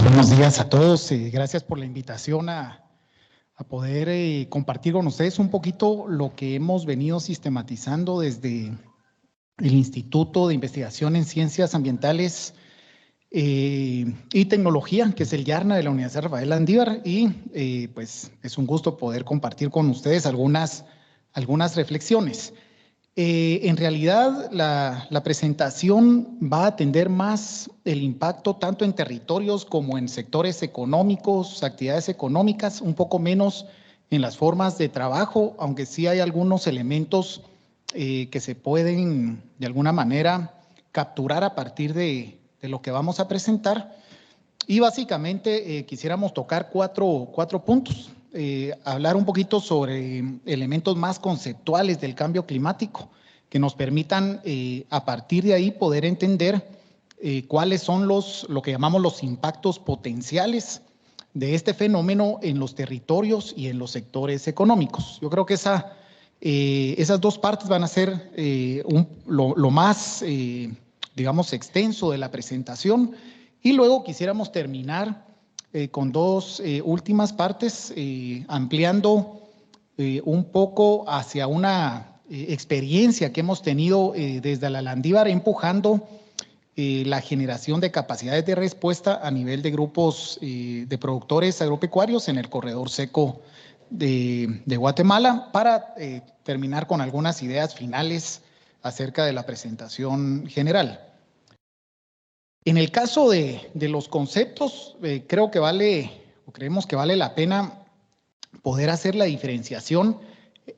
Pues buenos días a todos. Gracias por la invitación a poder compartir con ustedes un poquito lo que hemos venido sistematizando desde el Instituto de Investigación en Ciencias Ambientales y Tecnología, que es el YARNA de la Universidad Rafael Landívar, y pues es un gusto poder compartir con ustedes algunas reflexiones. En realidad, la presentación va a atender más el impacto tanto en territorios como en sectores económicos, actividades económicas, un poco menos en las formas de trabajo, aunque sí hay algunos elementos que se pueden de alguna manera capturar a partir de lo que vamos a presentar. Y básicamente quisiéramos tocar cuatro puntos. Hablar un poquito sobre elementos más conceptuales del cambio climático que nos permitan a partir de ahí poder entender cuáles son lo que llamamos los impactos potenciales de este fenómeno en los territorios y en los sectores económicos. Yo creo que esas dos partes van a ser lo más, digamos, extenso de la presentación. Y luego quisiéramos terminar con dos últimas partes, ampliando un poco hacia una experiencia que hemos tenido desde la Landívar, empujando la generación de capacidades de respuesta a nivel de grupos de productores agropecuarios en el corredor seco de Guatemala, para terminar con algunas ideas finales acerca de la presentación general. En el caso de los conceptos, creemos que vale la pena poder hacer la diferenciación,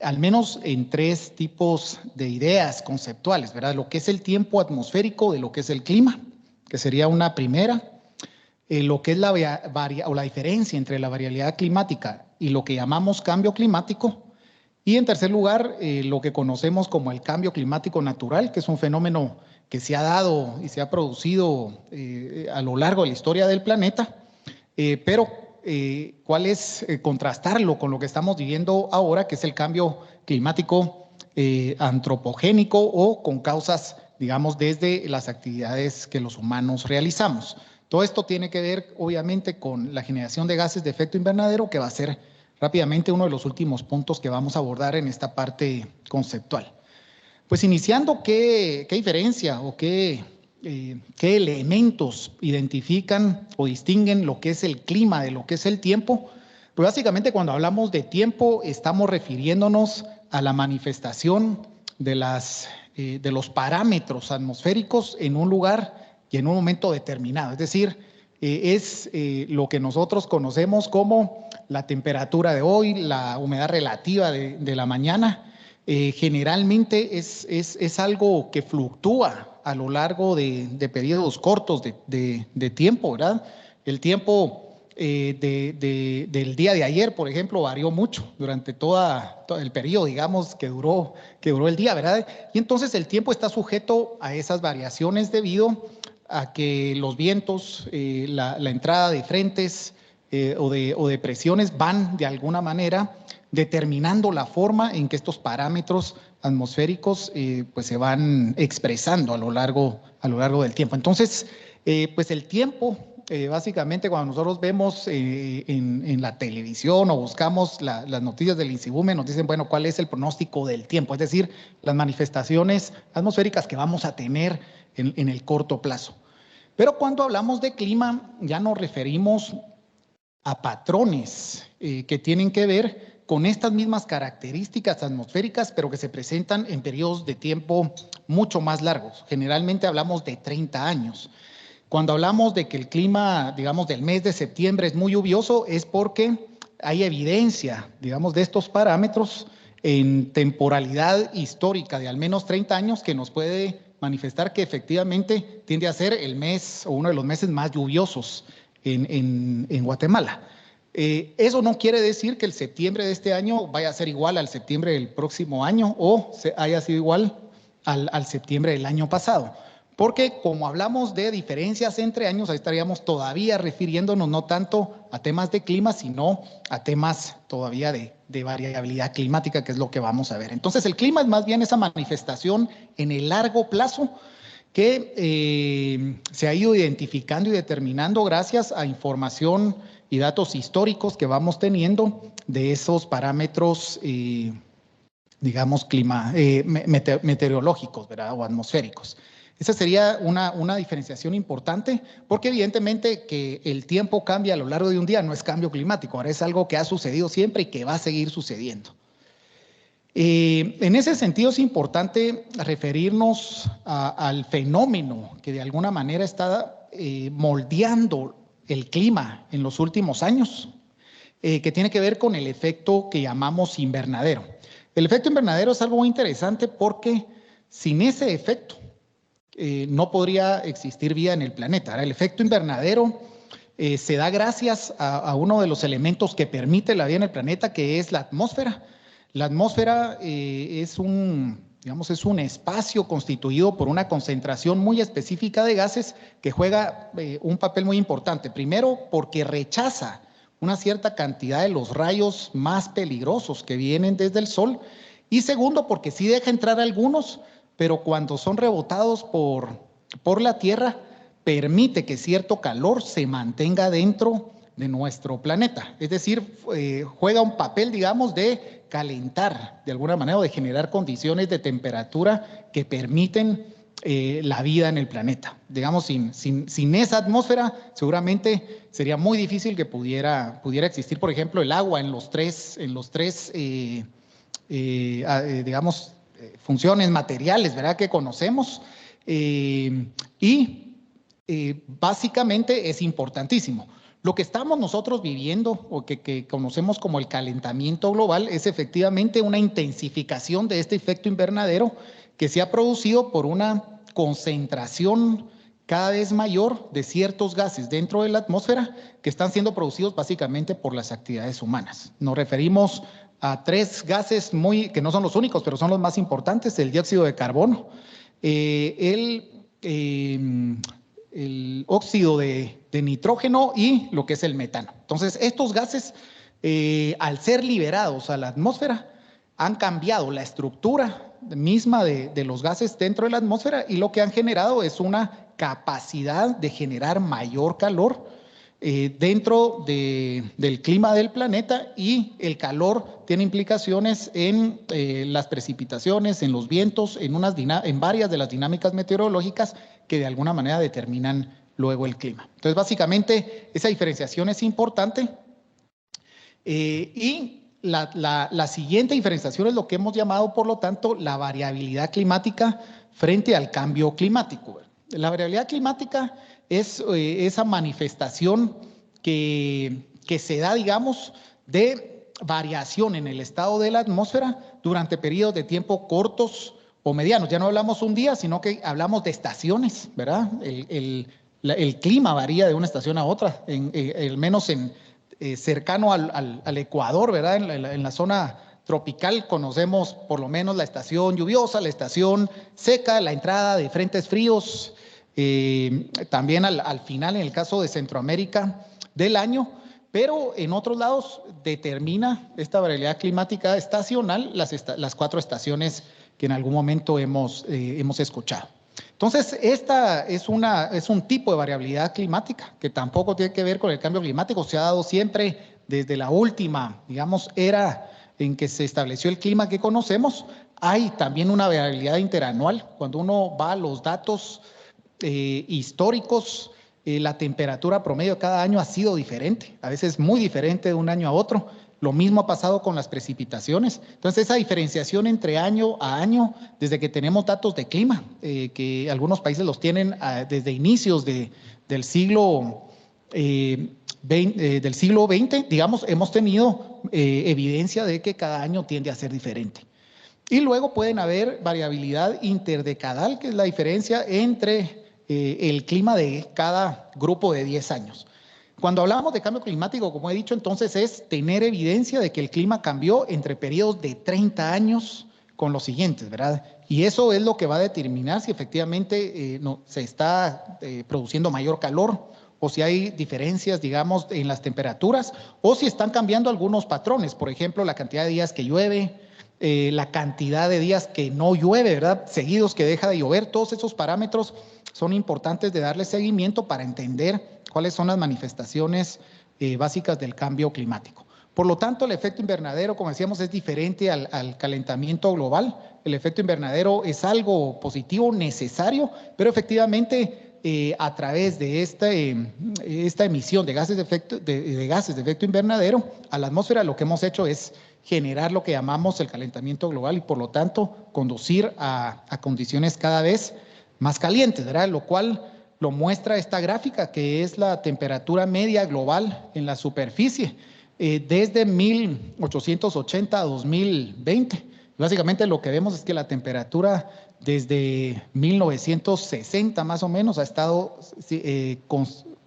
al menos en tres tipos de ideas conceptuales, ¿verdad? Lo que es el tiempo atmosférico de lo que es el clima, que sería una primera, lo que es la diferencia entre la variabilidad climática y lo que llamamos cambio climático, y en tercer lugar, lo que conocemos como el cambio climático natural, que es un fenómeno que se ha dado y se ha producido a lo largo de la historia del planeta, pero cuál es contrastarlo con lo que estamos viviendo ahora, que es el cambio climático antropogénico o con causas, digamos, desde las actividades que los humanos realizamos. Todo esto tiene que ver, obviamente, con la generación de gases de efecto invernadero, que va a ser rápidamente uno de los últimos puntos que vamos a abordar en esta parte conceptual. Pues iniciando, ¿qué diferencia o qué elementos identifican o distinguen lo que es el clima de lo que es el tiempo? Pues básicamente cuando hablamos de tiempo estamos refiriéndonos a la manifestación de los parámetros atmosféricos en un lugar y en un momento determinado. Es decir, es lo que nosotros conocemos como la temperatura de hoy, la humedad relativa de la mañana. Generalmente es algo que fluctúa a lo largo de periodos cortos de tiempo, ¿verdad? El tiempo del día de ayer, por ejemplo, varió mucho durante todo el periodo, digamos, que duró el día, ¿verdad? Y entonces el tiempo está sujeto a esas variaciones debido a que los vientos, la entrada de frentes o de presiones van de alguna manera determinando la forma en que estos parámetros atmosféricos pues se van expresando a lo largo del tiempo. Entonces, pues el tiempo, básicamente cuando nosotros vemos en la televisión o buscamos las noticias del INSIBUME, nos dicen, bueno, ¿cuál es el pronóstico del tiempo? Es decir, las manifestaciones atmosféricas que vamos a tener en el corto plazo. Pero cuando hablamos de clima, ya nos referimos a patrones que tienen que ver con estas mismas características atmosféricas, pero que se presentan en periodos de tiempo mucho más largos. Generalmente hablamos de 30 años. Cuando hablamos de que el clima, digamos, del mes de septiembre es muy lluvioso, es porque hay evidencia, digamos, de estos parámetros en temporalidad histórica de al menos 30 años que nos puede manifestar que efectivamente tiende a ser el mes o uno de los meses más lluviosos en Guatemala. Eso no quiere decir que el septiembre de este año vaya a ser igual al septiembre del próximo año o haya sido igual al septiembre del año pasado. Porque como hablamos de diferencias entre años, ahí estaríamos todavía refiriéndonos no tanto a temas de clima, sino a temas todavía de variabilidad climática, que es lo que vamos a ver. Entonces el clima es más bien esa manifestación en el largo plazo que se ha ido identificando y determinando gracias a información y datos históricos que vamos teniendo de esos parámetros, digamos, meteorológicos, ¿verdad? O atmosféricos. Esa sería una diferenciación importante, porque evidentemente que el tiempo cambia a lo largo de un día no es cambio climático, ahora es algo que ha sucedido siempre y que va a seguir sucediendo. En ese sentido es importante referirnos al fenómeno que de alguna manera está moldeando el clima en los últimos años, que tiene que ver con el efecto que llamamos invernadero. El efecto invernadero es algo muy interesante porque sin ese efecto no podría existir vida en el planeta. Ahora, el efecto invernadero se da gracias a uno de los elementos que permite la vida en el planeta, que es la atmósfera. La atmósfera es un espacio constituido por una concentración muy específica de gases que juega un papel muy importante. Primero, porque rechaza una cierta cantidad de los rayos más peligrosos que vienen desde el Sol. Y segundo, porque sí deja entrar algunos, pero cuando son rebotados por la Tierra, permite que cierto calor se mantenga dentro de nuestro planeta. Es decir, juega un papel, digamos, de calentar de alguna manera o de generar condiciones de temperatura que permiten la vida en el planeta. Digamos, sin esa atmósfera, seguramente sería muy difícil que pudiera existir, por ejemplo, el agua en los tres digamos, funciones materiales, ¿verdad?, que conocemos. Básicamente es importantísimo. Lo que estamos nosotros viviendo o que conocemos como el calentamiento global es efectivamente una intensificación de este efecto invernadero que se ha producido por una concentración cada vez mayor de ciertos gases dentro de la atmósfera que están siendo producidos básicamente por las actividades humanas. Nos referimos a tres gases que no son los únicos, pero son los más importantes: el dióxido de carbono, el óxido de nitrógeno y lo que es el metano. Entonces, estos gases, al ser liberados a la atmósfera, han cambiado la estructura misma de los gases dentro de la atmósfera y lo que han generado es una capacidad de generar mayor calor dentro del clima del planeta, y el calor tiene implicaciones en las precipitaciones, en los vientos, en varias de las dinámicas meteorológicas que de alguna manera determinan luego el clima. Entonces, básicamente, esa diferenciación es importante. Y la siguiente diferenciación es lo que hemos llamado, por lo tanto, la variabilidad climática frente al cambio climático. La variabilidad climática es esa manifestación que se da, digamos, de variación en el estado de la atmósfera durante periodos de tiempo cortos o medianos. Ya no hablamos un día, sino que hablamos de estaciones, ¿verdad? El clima varía de una estación a otra, al menos cercano al Ecuador, ¿verdad? En la zona tropical conocemos por lo menos la estación lluviosa, la estación seca, la entrada de frentes fríos, también al final, en el caso de Centroamérica, del año. Pero en otros lados determina esta variabilidad climática estacional las 4 estaciones que en algún momento hemos escuchado. Entonces, esta es un tipo de variabilidad climática que tampoco tiene que ver con el cambio climático. Se ha dado siempre desde la última, digamos, era en que se estableció el clima que conocemos. Hay también una variabilidad interanual. Cuando uno va a los datos históricos, la temperatura promedio cada año ha sido diferente, a veces muy diferente de un año a otro. Lo mismo ha pasado con las precipitaciones. Entonces, esa diferenciación entre año a año, desde que tenemos datos de clima, que algunos países los tienen desde inicios del siglo XX, digamos, hemos tenido evidencia de que cada año tiende a ser diferente. Y luego pueden haber variabilidad interdecadal, que es la diferencia entre el clima de cada grupo de 10 años. Cuando hablamos de cambio climático, como he dicho, entonces es tener evidencia de que el clima cambió entre periodos de 30 años con los siguientes, ¿verdad? Y eso es lo que va a determinar si efectivamente se está produciendo mayor calor, o si hay diferencias, digamos, en las temperaturas, o si están cambiando algunos patrones. Por ejemplo, la cantidad de días que llueve, la cantidad de días que no llueve, ¿verdad? Seguidos que deja de llover, todos esos parámetros son importantes de darle seguimiento para entender cuáles son las manifestaciones básicas del cambio climático. Por lo tanto, el efecto invernadero, como decíamos, es diferente al calentamiento global. El efecto invernadero es algo positivo, necesario, pero efectivamente a través de esta emisión de gases de efecto invernadero a la atmósfera, lo que hemos hecho es generar lo que llamamos el calentamiento global y por lo tanto conducir a condiciones cada vez más calientes, ¿verdad? Lo cual lo muestra esta gráfica, que es la temperatura media global en la superficie desde 1880 a 2020. Básicamente lo que vemos es que la temperatura desde 1960 más o menos ha estado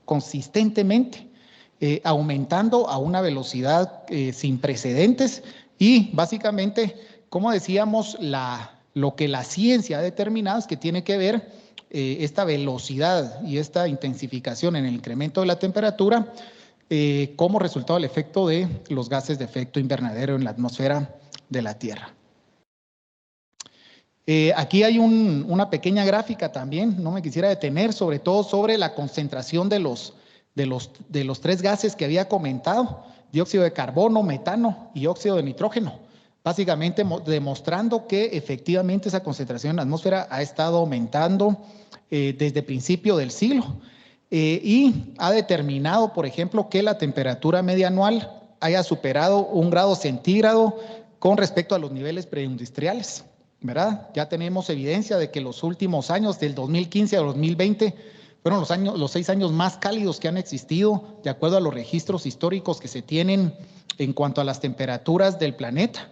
consistentemente aumentando a una velocidad sin precedentes y básicamente, como decíamos, lo que la ciencia ha determinado es que tiene que ver esta velocidad y esta intensificación en el incremento de la temperatura como resultado del efecto de los gases de efecto invernadero en la atmósfera de la Tierra. Aquí hay una pequeña gráfica también, no me quisiera detener, sobre todo sobre la concentración de los tres gases que había comentado, dióxido de carbono, metano y óxido de nitrógeno, básicamente demostrando que efectivamente esa concentración en la atmósfera ha estado aumentando desde el principio del siglo y ha determinado, por ejemplo, que la temperatura media anual haya superado 1 grado centígrado con respecto a los niveles preindustriales, ¿verdad? Ya tenemos evidencia de que los últimos años, del 2015 al 2020, fueron los 6 años más cálidos que han existido, de acuerdo a los registros históricos que se tienen en cuanto a las temperaturas del planeta.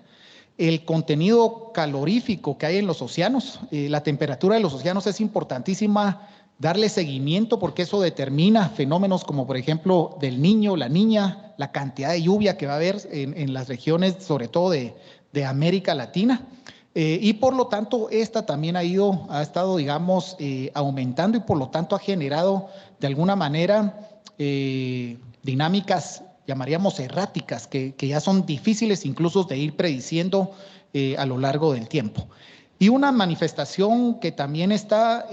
El contenido calorífico que hay en los océanos, la temperatura de los océanos es importantísima darle seguimiento porque eso determina fenómenos como, por ejemplo, del Niño, la Niña, la cantidad de lluvia que va a haber en las regiones, sobre todo de América Latina. Y por lo tanto, esta también ha estado, digamos, aumentando y por lo tanto ha generado de alguna manera dinámicas, llamaríamos erráticas, que ya son difíciles incluso de ir prediciendo a lo largo del tiempo. Y una manifestación que también está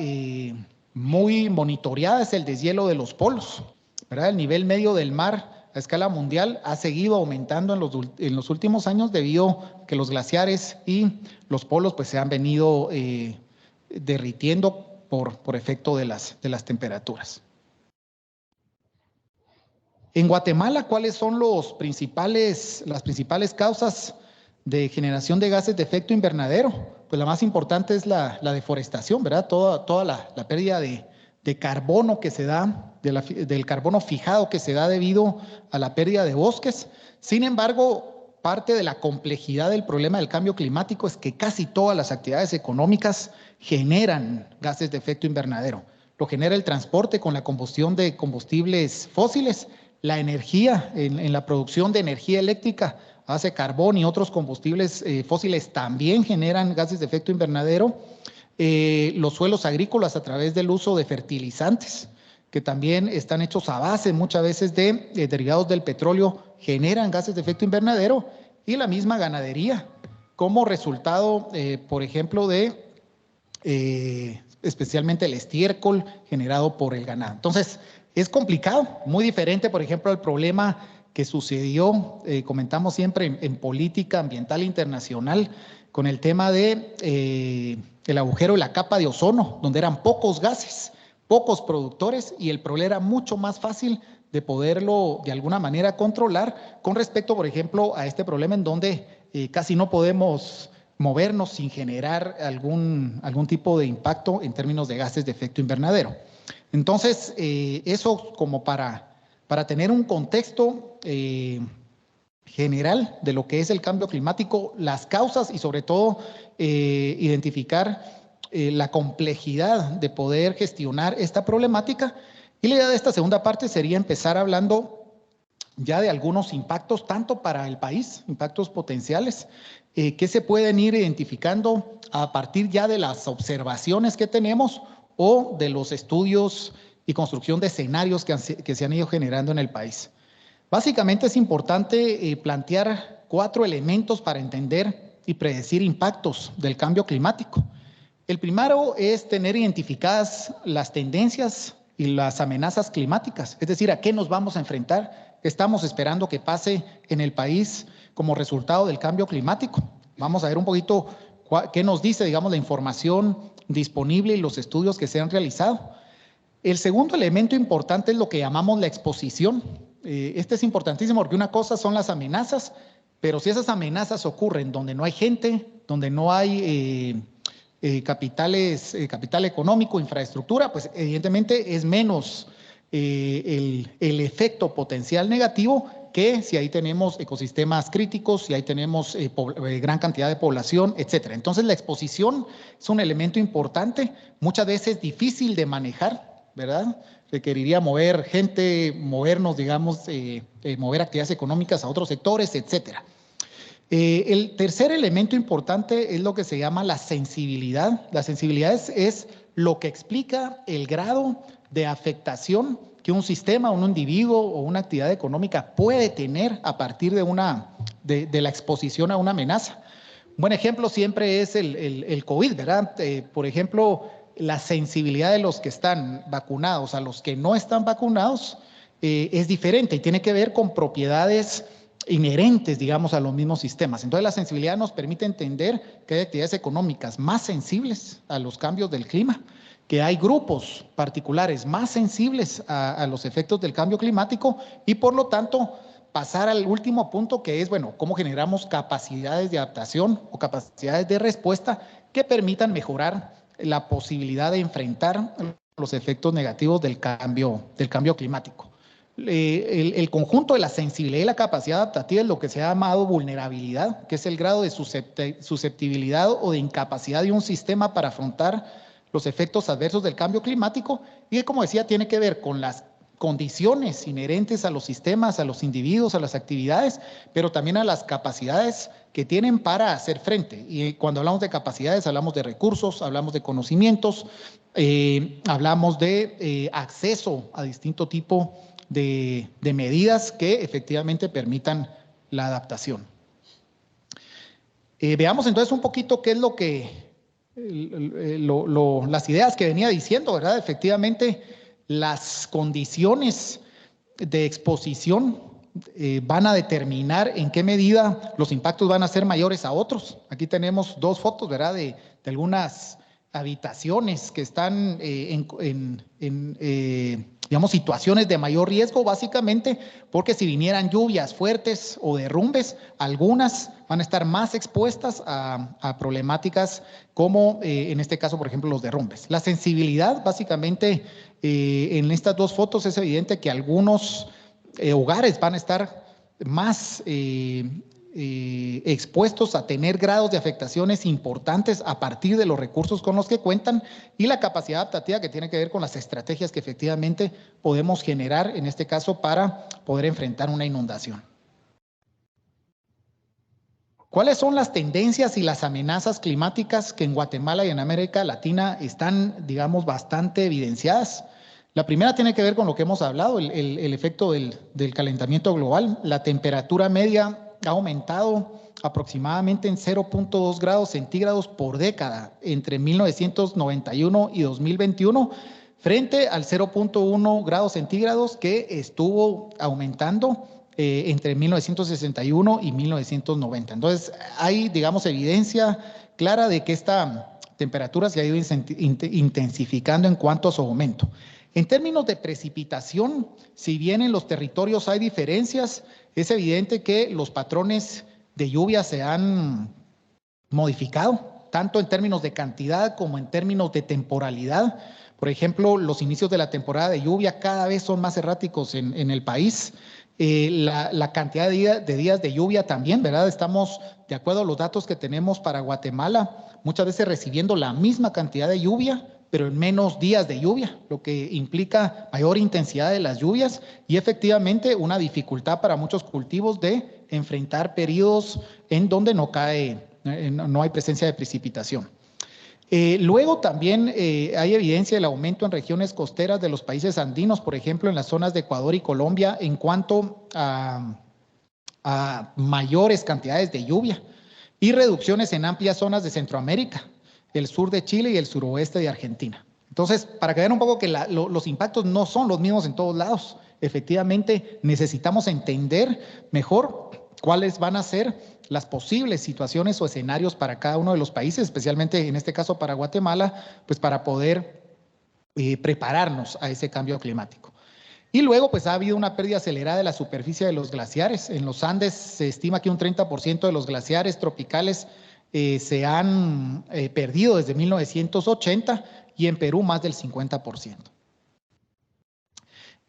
muy monitoreada es el deshielo de los polos, ¿verdad? El nivel medio del mar a escala mundial ha seguido aumentando en los últimos años debido a que los glaciares y los polos pues, se han venido derritiendo por efecto de las temperaturas. En Guatemala, ¿cuáles son las principales causas de generación de gases de efecto invernadero? Pues la más importante es la deforestación, ¿verdad? Toda la pérdida de carbono que se da, del carbono fijado que se da debido a la pérdida de bosques. Sin embargo, parte de la complejidad del problema del cambio climático es que casi todas las actividades económicas generan gases de efecto invernadero. Lo genera el transporte con la combustión de combustibles fósiles, la energía en la producción de energía eléctrica a base de carbón y otros combustibles fósiles también generan gases de efecto invernadero. Los suelos agrícolas a través del uso de fertilizantes, que también están hechos a base muchas veces de derivados del petróleo, generan gases de efecto invernadero, y la misma ganadería, como resultado, por ejemplo, de especialmente el estiércol generado por el ganado. Entonces, es complicado, muy diferente, por ejemplo, al problema que sucedió, comentamos siempre en política ambiental internacional, con el tema de el agujero de la capa de ozono, donde eran pocos gases, pocos productores, y el problema era mucho más fácil de poderlo de alguna manera controlar con respecto, por ejemplo, a este problema en donde casi no podemos movernos sin generar algún tipo de impacto en términos de gases de efecto invernadero. Entonces, eso como para tener un contexto general de lo que es el cambio climático, las causas y sobre todo identificar la complejidad de poder gestionar esta problemática. Y la idea de esta segunda parte sería empezar hablando ya de algunos impactos, tanto para el país, impactos potenciales, que se pueden ir identificando a partir ya de las observaciones que tenemos o de los estudios y construcción de escenarios que se han ido generando en el país. Básicamente es importante plantear 4 elementos para entender y predecir impactos del cambio climático. El primero es tener identificadas las tendencias y las amenazas climáticas, es decir, a qué nos vamos a enfrentar, qué estamos esperando que pase en el país como resultado del cambio climático. Vamos a ver un poquito qué nos dice, digamos, la información disponible y los estudios que se han realizado. El segundo elemento importante es lo que llamamos la exposición. Este es importantísimo porque una cosa son las amenazas, pero si esas amenazas ocurren donde no hay gente, donde no hay capital económico, infraestructura, pues evidentemente es menos el efecto potencial negativo que si ahí tenemos ecosistemas críticos, si ahí tenemos gran cantidad de población, etcétera. Entonces la exposición es un elemento importante, muchas veces difícil de manejar, ¿verdad? Requeriría mover gente, movernos, digamos, mover actividades económicas a otros sectores, etcétera. El tercer elemento importante es lo que se llama la sensibilidad. La sensibilidad es lo que explica el grado de afectación que un sistema, un individuo o una actividad económica puede tener a partir de la exposición a una amenaza. Un buen ejemplo siempre es el COVID, ¿verdad? Por ejemplo, la sensibilidad de los que están vacunados a los que no están vacunados es diferente y tiene que ver con propiedades inherentes, digamos, a los mismos sistemas. Entonces, la sensibilidad nos permite entender que hay actividades económicas más sensibles a los cambios del clima, que hay grupos particulares más sensibles a los efectos del cambio climático y, por lo tanto, pasar al último punto que es, bueno, cómo generamos capacidades de adaptación o capacidades de respuesta que permitan mejorar la posibilidad de enfrentar los efectos negativos del cambio climático. El conjunto de la sensibilidad y la capacidad adaptativa es lo que se ha llamado vulnerabilidad, que es el grado de susceptibilidad o de incapacidad de un sistema para afrontar los efectos adversos del cambio climático y que, como decía, tiene que ver con las condiciones inherentes a los sistemas, a los individuos, a las actividades, pero también a las capacidades que tienen para hacer frente. Y cuando hablamos de capacidades, hablamos de recursos, hablamos de conocimientos, hablamos de acceso a distinto tipo de medidas que efectivamente permitan la adaptación. Veamos entonces un poquito qué es lo que, las ideas que venía diciendo, ¿verdad? Efectivamente, las condiciones de exposición van a determinar en qué medida los impactos van a ser mayores a otros. Aquí tenemos dos fotos, ¿verdad? De algunas habitaciones que están digamos, situaciones de mayor riesgo, básicamente, porque si vinieran lluvias fuertes o derrumbes, algunas van a estar más expuestas a problemáticas como, en este caso, por ejemplo, los derrumbes. La sensibilidad, básicamente, en estas dos fotos es evidente que algunos hogares van a estar más expuestos a tener grados de afectaciones importantes a partir de los recursos con los que cuentan y la capacidad adaptativa que tiene que ver con las estrategias que efectivamente podemos generar, en este caso, para poder enfrentar una inundación. ¿Cuáles son las tendencias y las amenazas climáticas que en Guatemala y en América Latina están, digamos, bastante evidenciadas? La primera tiene que ver con lo que hemos hablado, el efecto del calentamiento global. La temperatura media ha aumentado aproximadamente en 0.2 grados centígrados por década entre 1991 y 2021, frente al 0.1 grados centígrados que estuvo aumentando entre 1961 y 1990. Entonces, hay, digamos, evidencia clara de que esta temperatura se ha ido intensificando en cuanto a su aumento. En términos de precipitación, si bien en los territorios hay diferencias, es evidente que los patrones de lluvia se han modificado, tanto en términos de cantidad como en términos de temporalidad. Por ejemplo, los inicios de la temporada de lluvia cada vez son más erráticos en el país. La cantidad de días de lluvia también, ¿verdad? Estamos, de acuerdo a los datos que tenemos para Guatemala, muchas veces recibiendo la misma cantidad de lluvia, pero en menos días de lluvia, lo que implica mayor intensidad de las lluvias y efectivamente una dificultad para muchos cultivos de enfrentar periodos en donde no hay presencia de precipitación. Luego también hay evidencia del aumento en regiones costeras de los países andinos, por ejemplo, en las zonas de Ecuador y Colombia, en cuanto a mayores cantidades de lluvia. y reducciones en amplias zonas de Centroamérica, el sur de Chile y el suroeste de Argentina. Entonces, para que vean un poco que los impactos no son los mismos en todos lados, efectivamente necesitamos entender mejor cuáles van a ser las posibles situaciones o escenarios para cada uno de los países, especialmente en este caso para Guatemala, pues para poder prepararnos a ese cambio climático. Y luego, pues ha habido una pérdida acelerada de la superficie de los glaciares. En los Andes se estima que un 30% de los glaciares tropicales se han perdido desde 1980 y en Perú más del 50%.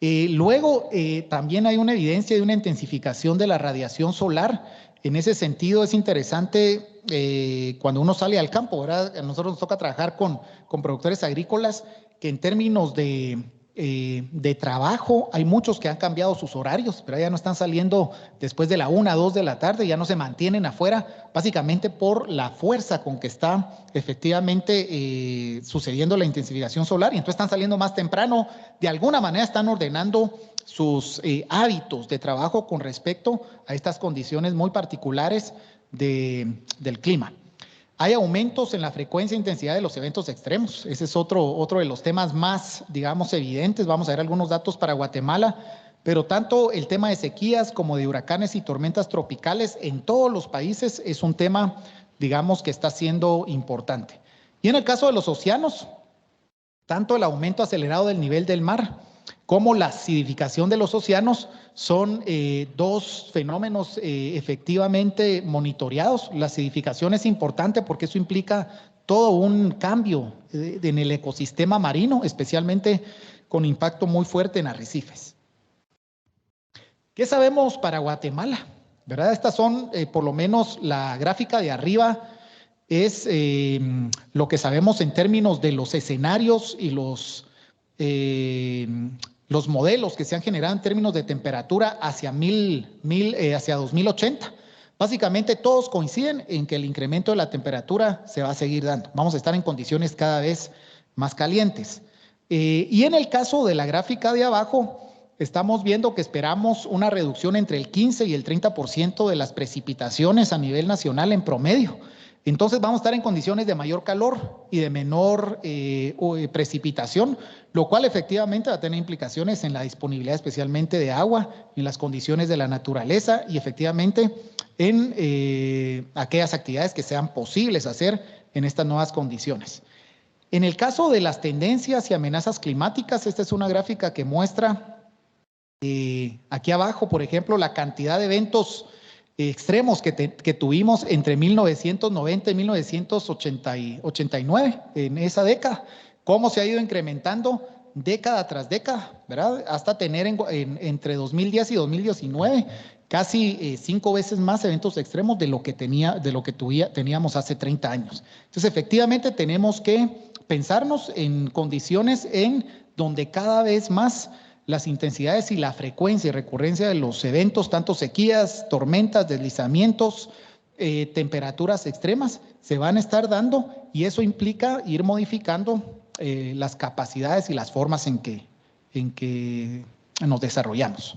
Luego, también hay una evidencia de una intensificación de la radiación solar. En ese sentido, es interesante cuando uno sale al campo, ¿verdad? A nosotros nos toca trabajar con productores agrícolas que en términos de trabajo, hay muchos que han cambiado sus horarios, pero ya no están saliendo después de la 1, 2 de la tarde, ya no se mantienen afuera, básicamente por la fuerza con que está efectivamente sucediendo la intensificación solar, y entonces están saliendo más temprano, de alguna manera están ordenando sus hábitos de trabajo con respecto a estas condiciones muy particulares del clima. Hay aumentos en la frecuencia e intensidad de los eventos extremos. Ese es otro de los temas más, digamos, evidentes. Vamos a ver algunos datos para Guatemala, pero tanto el tema de sequías como de huracanes y tormentas tropicales en todos los países es un tema, digamos, que está siendo importante. Y en el caso de los océanos, tanto el aumento acelerado del nivel del mar como la acidificación de los océanos son dos fenómenos efectivamente monitoreados. La acidificación es importante porque eso implica todo un cambio en el ecosistema marino, especialmente con impacto muy fuerte en arrecifes. ¿Qué sabemos para Guatemala? ¿Verdad? Estas son, por lo menos la gráfica de arriba es lo que sabemos en términos de los escenarios y los modelos que se han generado en términos de temperatura hacia 2080. Básicamente todos coinciden en que el incremento de la temperatura se va a seguir dando. Vamos a estar en condiciones cada vez más calientes. Y en el caso de la gráfica de abajo, estamos viendo que esperamos una reducción entre el 15 y el 30% de las precipitaciones a nivel nacional en promedio. Entonces vamos a estar en condiciones de mayor calor y de menor precipitación, lo cual efectivamente va a tener implicaciones en la disponibilidad especialmente de agua, en las condiciones de la naturaleza y efectivamente en aquellas actividades que sean posibles hacer en estas nuevas condiciones. En el caso de las tendencias y amenazas climáticas, esta es una gráfica que muestra aquí abajo, por ejemplo, la cantidad de eventos extremos que tuvimos entre 1990 y 1989, en esa década, cómo se ha ido incrementando década tras década, ¿verdad? Hasta tener entre 2010 y 2019 casi 5 veces más eventos extremos de lo que teníamos hace 30 años. Entonces, efectivamente, tenemos que pensarnos en condiciones en donde cada vez más las intensidades y la frecuencia y recurrencia de los eventos, tanto sequías, tormentas, deslizamientos, temperaturas extremas, se van a estar dando, y eso implica ir modificando las capacidades y las formas en que nos desarrollamos.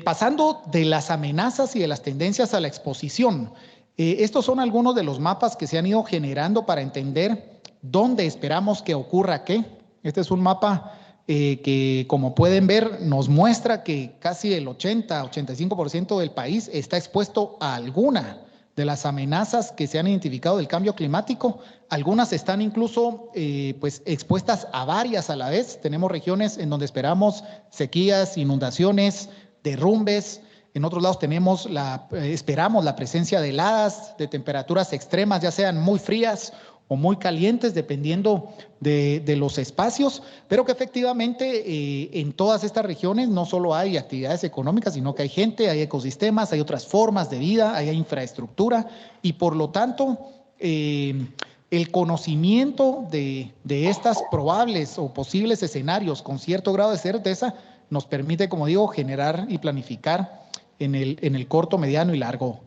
Pasando de las amenazas y de las tendencias a la exposición, estos son algunos de los mapas que se han ido generando para entender dónde esperamos que ocurra qué. Este es un mapa que, como pueden ver, nos muestra que casi el 80-85% del país está expuesto a alguna de las amenazas que se han identificado del cambio climático. Algunas están incluso pues expuestas a varias a la vez. Tenemos regiones en donde esperamos sequías, inundaciones, derrumbes. En otros lados esperamos la presencia de heladas, de temperaturas extremas, ya sean muy frías o muy calientes, dependiendo de los espacios, pero que efectivamente en todas estas regiones no solo hay actividades económicas, sino que hay gente, hay ecosistemas, hay otras formas de vida, hay infraestructura, y por lo tanto el conocimiento de estas probables o posibles escenarios con cierto grado de certeza nos permite, como digo, generar y planificar en el corto, mediano y largo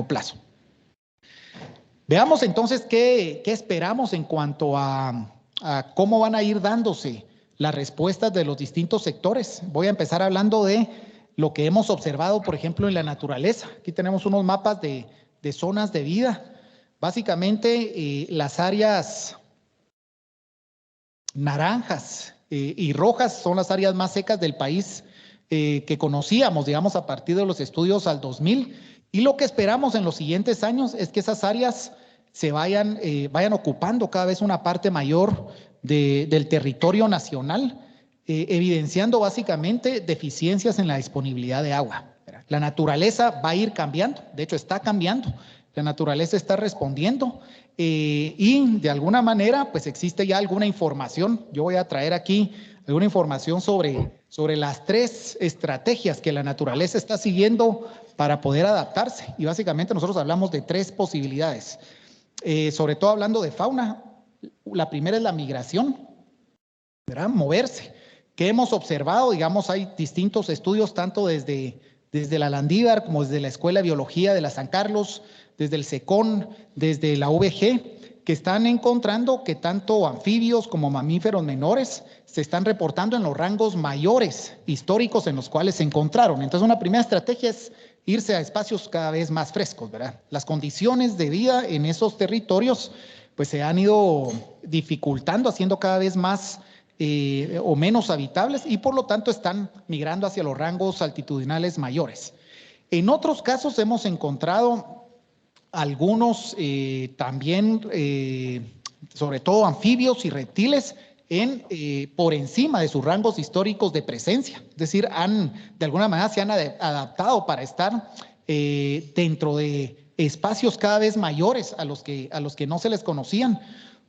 plazo. Veamos entonces qué esperamos en cuanto a cómo van a ir dándose las respuestas de los distintos sectores. Voy a empezar hablando de lo que hemos observado, por ejemplo, en la naturaleza. Aquí tenemos unos mapas de de zonas de vida. Básicamente, las áreas naranjas y rojas son las áreas más secas del país que conocíamos, digamos, a partir de los estudios al 2000. Y lo que esperamos en los siguientes años es que esas áreas se vayan ocupando cada vez una parte mayor del territorio nacional, evidenciando básicamente deficiencias en la disponibilidad de agua. La naturaleza va a ir cambiando, de hecho está cambiando, la naturaleza está respondiendo y de alguna manera pues existe ya alguna información. Yo voy a traer aquí alguna información sobre las 3 estrategias que la naturaleza está siguiendo para poder adaptarse, y básicamente nosotros hablamos de 3 posibilidades. Sobre todo hablando de fauna, la primera es la migración, ¿verdad? Moverse. ¿Qué hemos observado? Digamos, hay distintos estudios, tanto desde la Landívar como desde la Escuela de Biología de la San Carlos, desde el SECON, desde la UVG, que están encontrando que tanto anfibios como mamíferos menores se están reportando en los rangos mayores históricos en los cuales se encontraron. Entonces, una primera estrategia es irse a espacios cada vez más frescos, ¿verdad? Las condiciones de vida en esos territorios pues se han ido dificultando, haciendo cada vez más o menos habitables, y por lo tanto están migrando hacia los rangos altitudinales mayores. En otros casos hemos encontrado algunos también, sobre todo anfibios y reptiles, por encima de sus rangos históricos de presencia. Es decir, de alguna manera se han adaptado para estar dentro de espacios cada vez mayores a los que no se les conocían.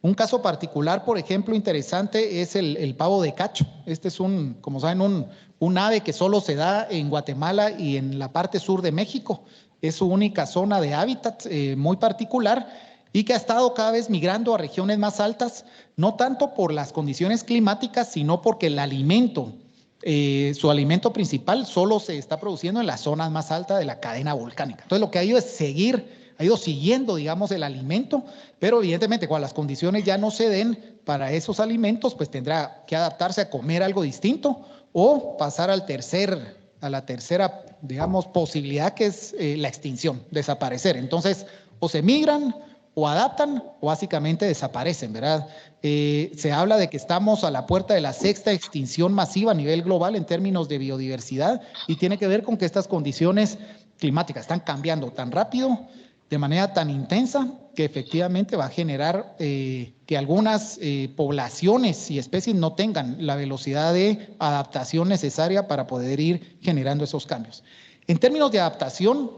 Un caso particular, por ejemplo, interesante es el pavo de cacho. Este es como saben, un ave que solo se da en Guatemala y en la parte sur de México. Es su única zona de hábitat muy particular y que ha estado cada vez migrando a regiones más altas, no tanto por las condiciones climáticas, sino porque el alimento, su alimento principal, solo se está produciendo en las zonas más altas de la cadena volcánica. Entonces, lo que ha ido es ha ido siguiendo, digamos, el alimento, pero evidentemente cuando las condiciones ya no se den para esos alimentos, pues tendrá que adaptarse a comer algo distinto o pasar a la tercera, digamos, posibilidad, que es la extinción, desaparecer. Entonces, o se migran o adaptan o básicamente desaparecen, ¿verdad? Se habla de que estamos a la puerta de la 6ª extinción masiva a nivel global en términos de biodiversidad, y tiene que ver con que estas condiciones climáticas están cambiando tan rápido, de manera tan intensa, que efectivamente va a generar que algunas poblaciones y especies no tengan la velocidad de adaptación necesaria para poder ir generando esos cambios. En términos de adaptación,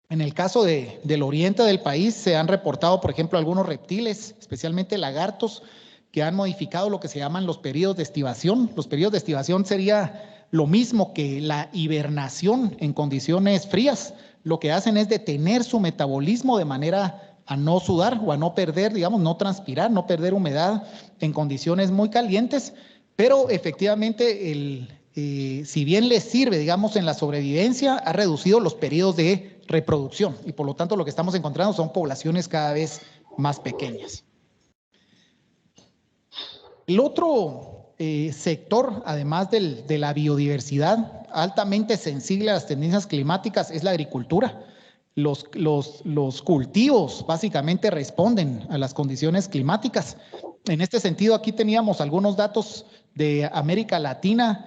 en el caso del oriente del país se han reportado, por ejemplo, algunos reptiles, especialmente lagartos, que han modificado lo que se llaman los periodos de estivación. Los periodos de estivación sería lo mismo que la hibernación en condiciones frías. Lo que hacen es detener su metabolismo de manera a no sudar o a no perder, digamos, no transpirar, no perder humedad en condiciones muy calientes, pero efectivamente si bien les sirve, digamos, en la sobrevivencia, ha reducido los periodos de reproducción y por lo tanto lo que estamos encontrando son poblaciones cada vez más pequeñas. El otro sector, además de la biodiversidad, altamente sensible a las tendencias climáticas, es la agricultura. Los cultivos básicamente responden a las condiciones climáticas. En este sentido, aquí teníamos algunos datos de América Latina.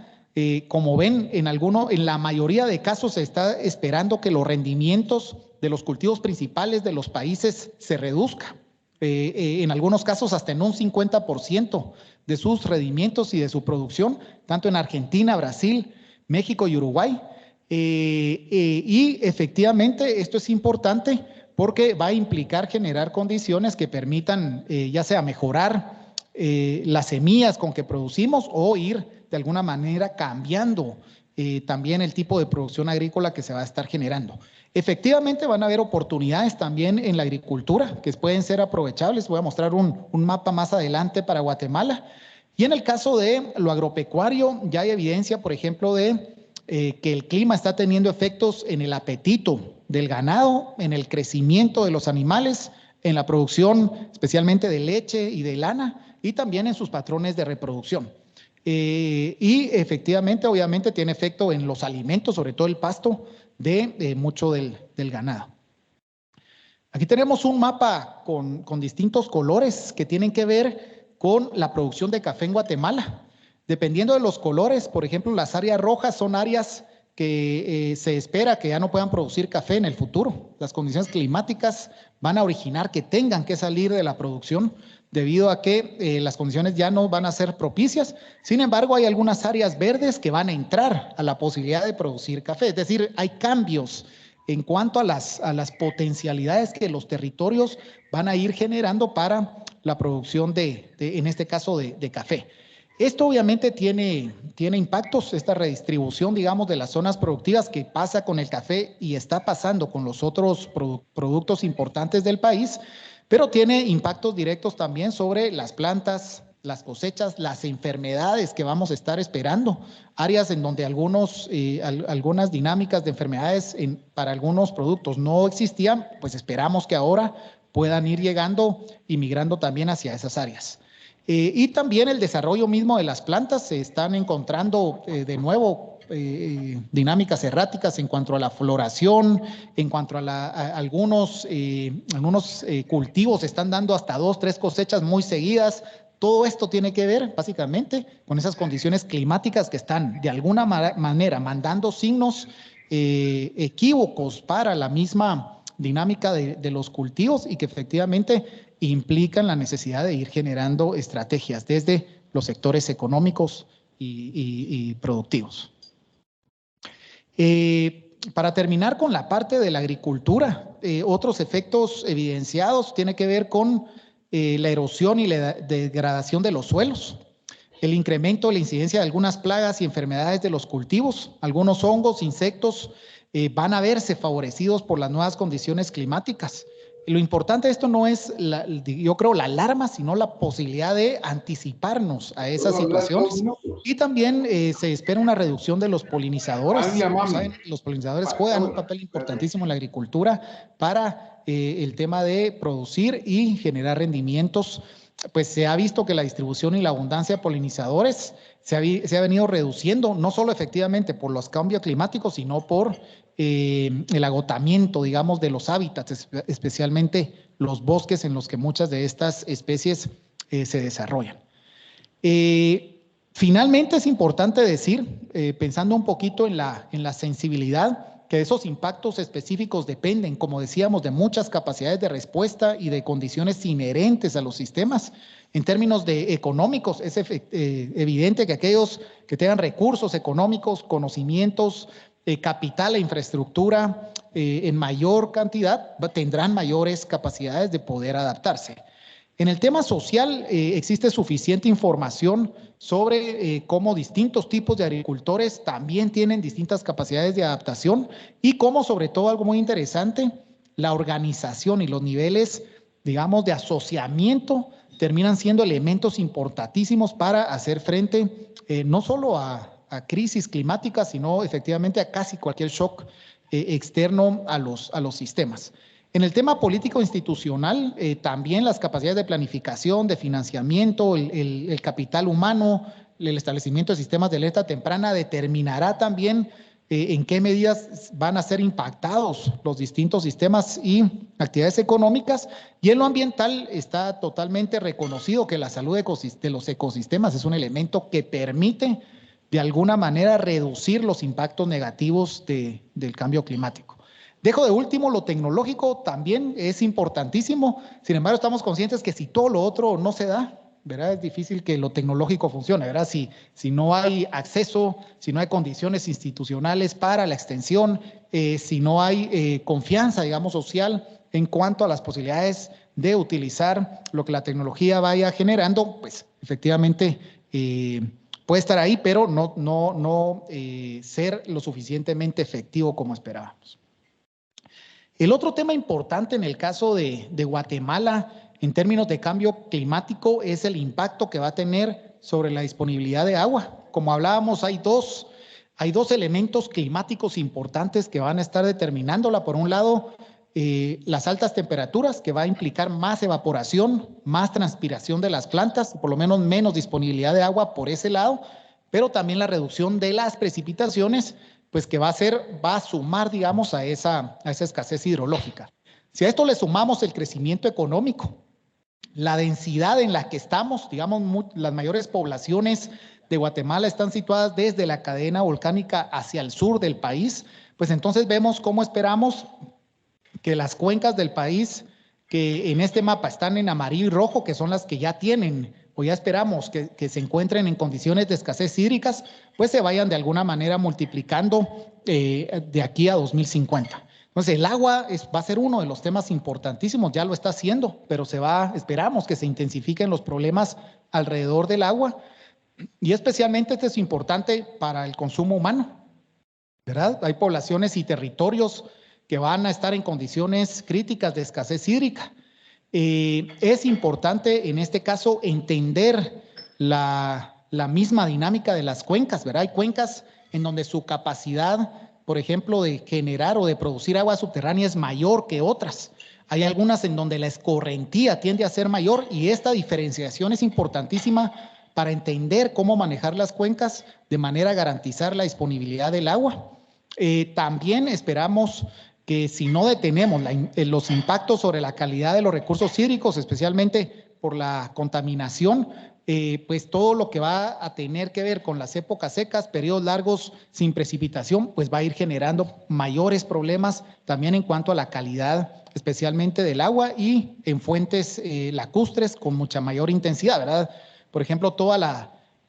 Como ven, en la mayoría de casos se está esperando que los rendimientos de los cultivos principales de los países se reduzcan. En algunos casos hasta en un 50% de sus rendimientos y de su producción, tanto en Argentina, Brasil, México y Uruguay. Y efectivamente esto es importante porque va a implicar generar condiciones que permitan ya sea mejorar las semillas con que producimos o ir de alguna manera cambiando también el tipo de producción agrícola que se va a estar generando. Efectivamente van a haber oportunidades también en la agricultura que pueden ser aprovechables. Voy a mostrar un mapa más adelante para Guatemala. Y en el caso de lo agropecuario ya hay evidencia, por ejemplo, de que el clima está teniendo efectos en el apetito del ganado, en el crecimiento de los animales, en la producción especialmente de leche y de lana y también en sus patrones de reproducción. Y efectivamente, obviamente, tiene efecto en los alimentos, sobre todo el pasto de mucho del ganado. Aquí tenemos un mapa con distintos colores que tienen que ver con la producción de café en Guatemala. Dependiendo de los colores, por ejemplo, las áreas rojas son áreas que se espera que ya no puedan producir café en el futuro. Las condiciones climáticas van a originar que tengan que salir de la producción debido a que las condiciones ya no van a ser propicias. Sin embargo, hay algunas áreas verdes que van a entrar a la posibilidad de producir café. Es decir, hay cambios en cuanto a las potencialidades que los territorios van a ir generando para la producción en este caso, de café. Esto obviamente tiene impactos, esta redistribución, digamos, de las zonas productivas que pasa con el café y está pasando con los otros productos importantes del país, pero tiene impactos directos también sobre las plantas, las cosechas, las enfermedades que vamos a estar esperando, áreas en donde algunas dinámicas de enfermedades para algunos productos no existían, pues esperamos que ahora puedan ir llegando y migrando también hacia esas áreas. Y también el desarrollo mismo de las plantas, se están encontrando de nuevo dinámicas erráticas en cuanto a la floración, en cuanto a algunos cultivos se están dando hasta 2, 3 cosechas muy seguidas. Todo esto tiene que ver básicamente con esas condiciones climáticas que están de alguna manera mandando signos equívocos para la misma dinámica de los cultivos y que efectivamente implican la necesidad de ir generando estrategias desde los sectores económicos y productivos. Para terminar con la parte de la agricultura, otros efectos evidenciados tienen que ver con la erosión y la degradación de los suelos, el incremento de la incidencia de algunas plagas y enfermedades de los cultivos, algunos hongos, insectos van a verse favorecidos por las nuevas condiciones climáticas. Lo importante de esto no es, yo creo, la alarma, sino la posibilidad de anticiparnos a esas situaciones. Y también se espera una reducción de los polinizadores. ¿Saben? Los polinizadores juegan un papel importantísimo en la agricultura para el tema de producir y generar rendimientos. Pues se ha visto que la distribución y la abundancia de polinizadores se ha venido reduciendo, no solo efectivamente por los cambios climáticos, sino por el agotamiento, digamos, de los hábitats, especialmente los bosques en los que muchas de estas especies se desarrollan. Finalmente es importante decir, pensando un poquito en la sensibilidad, que esos impactos específicos dependen, como decíamos, de muchas capacidades de respuesta y de condiciones inherentes a los sistemas. En términos económicos, es evidente que aquellos que tengan recursos económicos, conocimientos, capital e infraestructura en mayor cantidad, tendrán mayores capacidades de poder adaptarse. En el tema social existe suficiente información sobre cómo distintos tipos de agricultores también tienen distintas capacidades de adaptación y cómo, sobre todo, algo muy interesante, la organización y los niveles, digamos, de asociamiento terminan siendo elementos importantísimos para hacer frente no solo a crisis climáticas, sino efectivamente a casi cualquier shock externo a los sistemas. En el tema político institucional, también las capacidades de planificación, de financiamiento, el capital humano, el establecimiento de sistemas de alerta temprana determinará también en qué medidas van a ser impactados los distintos sistemas y actividades económicas. Y en lo ambiental está totalmente reconocido que la salud de los ecosistemas es un elemento que permite de alguna manera reducir los impactos negativos del cambio climático. Dejo de último lo tecnológico, también es importantísimo. Sin embargo, estamos conscientes que si todo lo otro no se da, ¿verdad? Es difícil que lo tecnológico funcione, ¿verdad? Si no hay acceso, si no hay condiciones institucionales para la extensión, si no hay confianza, digamos, social en cuanto a las posibilidades de utilizar lo que la tecnología vaya generando, pues efectivamente puede estar ahí, pero no ser lo suficientemente efectivo como esperábamos. El otro tema importante en el caso de Guatemala en términos de cambio climático es el impacto que va a tener sobre la disponibilidad de agua. Como hablábamos, hay dos elementos climáticos importantes que van a estar determinándola. Por un lado, las altas temperaturas, que va a implicar más evaporación, más transpiración de las plantas, por lo menos menos disponibilidad de agua por ese lado, pero también la reducción de las precipitaciones, pues que va a sumar, digamos, a esa escasez hidrológica. Si a esto le sumamos el crecimiento económico, la densidad en la que estamos, digamos, las mayores poblaciones de Guatemala están situadas desde la cadena volcánica hacia el sur del país, pues entonces vemos cómo esperamos que las cuencas del país que en este mapa están en amarillo y rojo, que son las que ya tienen o ya esperamos que se encuentren en condiciones de escasez hídricas, pues se vayan de alguna manera multiplicando de aquí a 2050. Entonces el agua va a ser uno de los temas importantísimos, ya lo está haciendo, pero esperamos que se intensifiquen los problemas alrededor del agua y especialmente esto es importante para el consumo humano, ¿verdad? Hay poblaciones y territorios que van a estar en condiciones críticas de escasez hídrica. Es importante en este caso entender la misma dinámica de las cuencas, ¿verdad? Hay cuencas en donde su capacidad, por ejemplo, de generar o de producir agua subterránea es mayor que otras. Hay algunas en donde la escorrentía tiende a ser mayor y esta diferenciación es importantísima para entender cómo manejar las cuencas de manera a garantizar la disponibilidad del agua. También esperamos que si no detenemos los impactos sobre la calidad de los recursos hídricos, especialmente por la contaminación, pues todo lo que va a tener que ver con las épocas secas, periodos largos sin precipitación, pues va a ir generando mayores problemas también en cuanto a la calidad, especialmente del agua y en fuentes lacustres con mucha mayor intensidad, ¿verdad? Por ejemplo, toda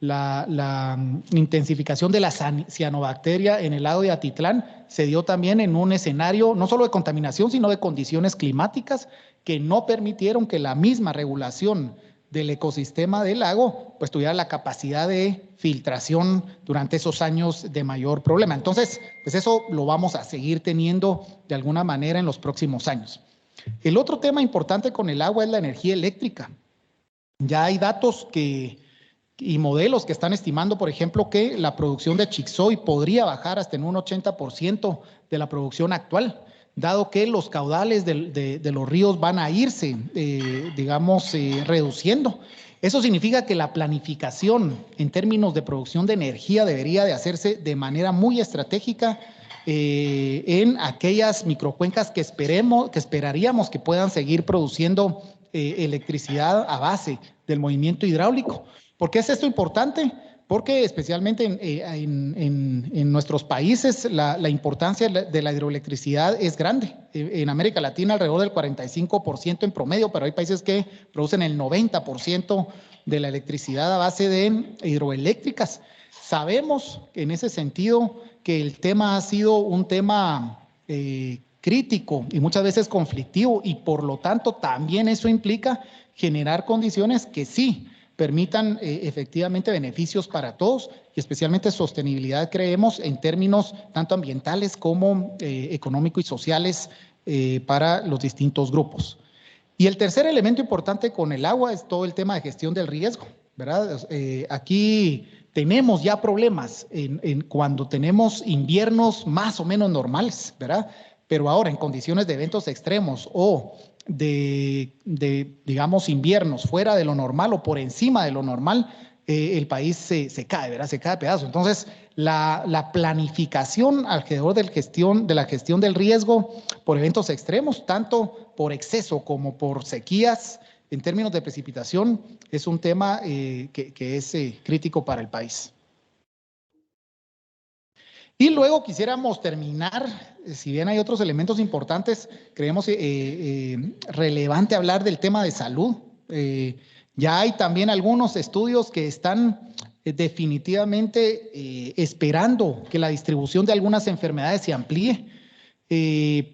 la intensificación de la cianobacteria en el lago de Atitlán se dio también en un escenario no solo de contaminación, sino de condiciones climáticas que no permitieron que la misma regulación del ecosistema del lago pues tuviera la capacidad de filtración durante esos años de mayor problema. Entonces, pues eso lo vamos a seguir teniendo de alguna manera en los próximos años. El otro tema importante con el agua es la energía eléctrica. Ya hay datos y modelos que están estimando, por ejemplo, que la producción de Chixoy podría bajar hasta en un 80% de la producción actual, dado que los caudales de los ríos van a irse, reduciendo. Eso significa que la planificación en términos de producción de energía debería de hacerse de manera muy estratégica en aquellas microcuencas que esperaríamos que puedan seguir produciendo electricidad a base del movimiento hidráulico. ¿Por qué es esto importante? Porque especialmente en nuestros países la importancia de la hidroelectricidad es grande. En América Latina alrededor del 45% en promedio, pero hay países que producen el 90% de la electricidad a base de hidroeléctricas. Sabemos en ese sentido que el tema ha sido un tema crítico y muchas veces conflictivo y por lo tanto también eso implica generar condiciones que sí permitan efectivamente beneficios para todos y especialmente sostenibilidad, creemos, en términos tanto ambientales como económicos y sociales para los distintos grupos. Y el tercer elemento importante con el agua es todo el tema de gestión del riesgo, ¿verdad? Aquí tenemos ya problemas cuando tenemos inviernos más o menos normales, ¿verdad? Pero ahora en condiciones de eventos extremos o digamos, inviernos fuera de lo normal o por encima de lo normal, el país se cae, ¿verdad? Se cae a pedazos. Entonces, la planificación alrededor de la gestión del riesgo por eventos extremos, tanto por exceso como por sequías, en términos de precipitación, es un tema que es crítico para el país. Y luego quisiéramos terminar, si bien hay otros elementos importantes, creemos relevante hablar del tema de salud. Ya hay también algunos estudios que están definitivamente esperando que la distribución de algunas enfermedades se amplíe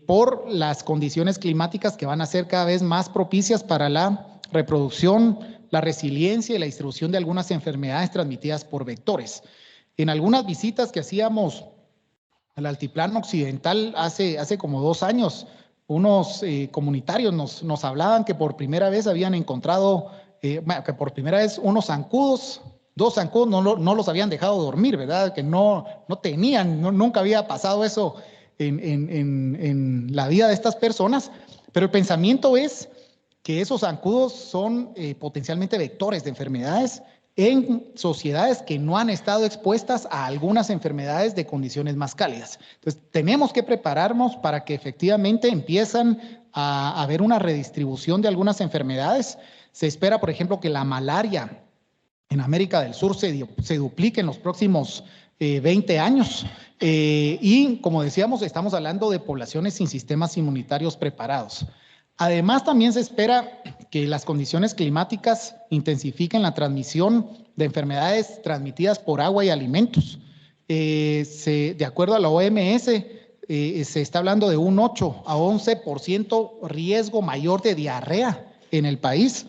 por las condiciones climáticas que van a ser cada vez más propicias para la reproducción, la resiliencia y la distribución de algunas enfermedades transmitidas por vectores. En algunas visitas que hacíamos al altiplano occidental hace como 2 años, unos comunitarios nos hablaban que por primera vez habían encontrado, que por primera vez unos zancudos, 2 zancudos no los habían dejado dormir, ¿verdad? Que no tenían, nunca había pasado eso en la vida de estas personas, pero el pensamiento es que esos zancudos son potencialmente vectores de enfermedades en sociedades que no han estado expuestas a algunas enfermedades de condiciones más cálidas. Entonces, tenemos que prepararnos para que efectivamente empiezan a haber una redistribución de algunas enfermedades. Se espera, por ejemplo, que la malaria en América del Sur se duplique en los próximos 20 años. Y como decíamos, estamos hablando de poblaciones sin sistemas inmunitarios preparados. Además, también se espera que las condiciones climáticas intensifiquen la transmisión de enfermedades transmitidas por agua y alimentos. De acuerdo a la OMS, se está hablando de un 8 a 11% riesgo mayor de diarrea en el país.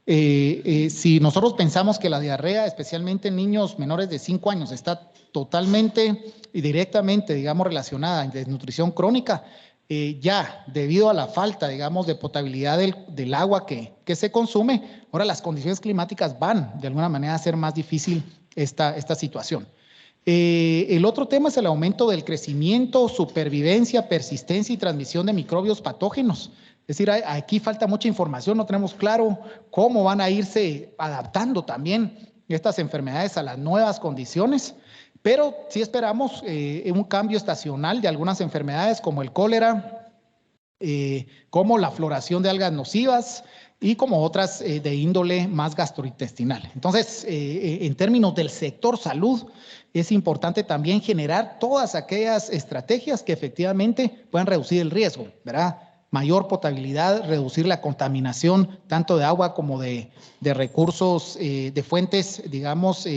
Si nosotros pensamos que la diarrea, especialmente en niños menores de 5 años, está totalmente y directamente, digamos, relacionada a desnutrición crónica, ya debido a la falta, digamos, de potabilidad del agua que se consume, ahora las condiciones climáticas van de alguna manera a hacer más difícil esta situación. El otro tema es el aumento del crecimiento, supervivencia, persistencia y transmisión de microbios patógenos. Es decir, aquí falta mucha información, no tenemos claro cómo van a irse adaptando también estas enfermedades a las nuevas condiciones, pero sí esperamos un cambio estacional de algunas enfermedades como el cólera, como la floración de algas nocivas y como otras de índole más gastrointestinal. Entonces, en términos del sector salud, es importante también generar todas aquellas estrategias que efectivamente puedan reducir el riesgo, ¿verdad? Mayor potabilidad, reducir la contaminación tanto de agua como de recursos, de fuentes, digamos,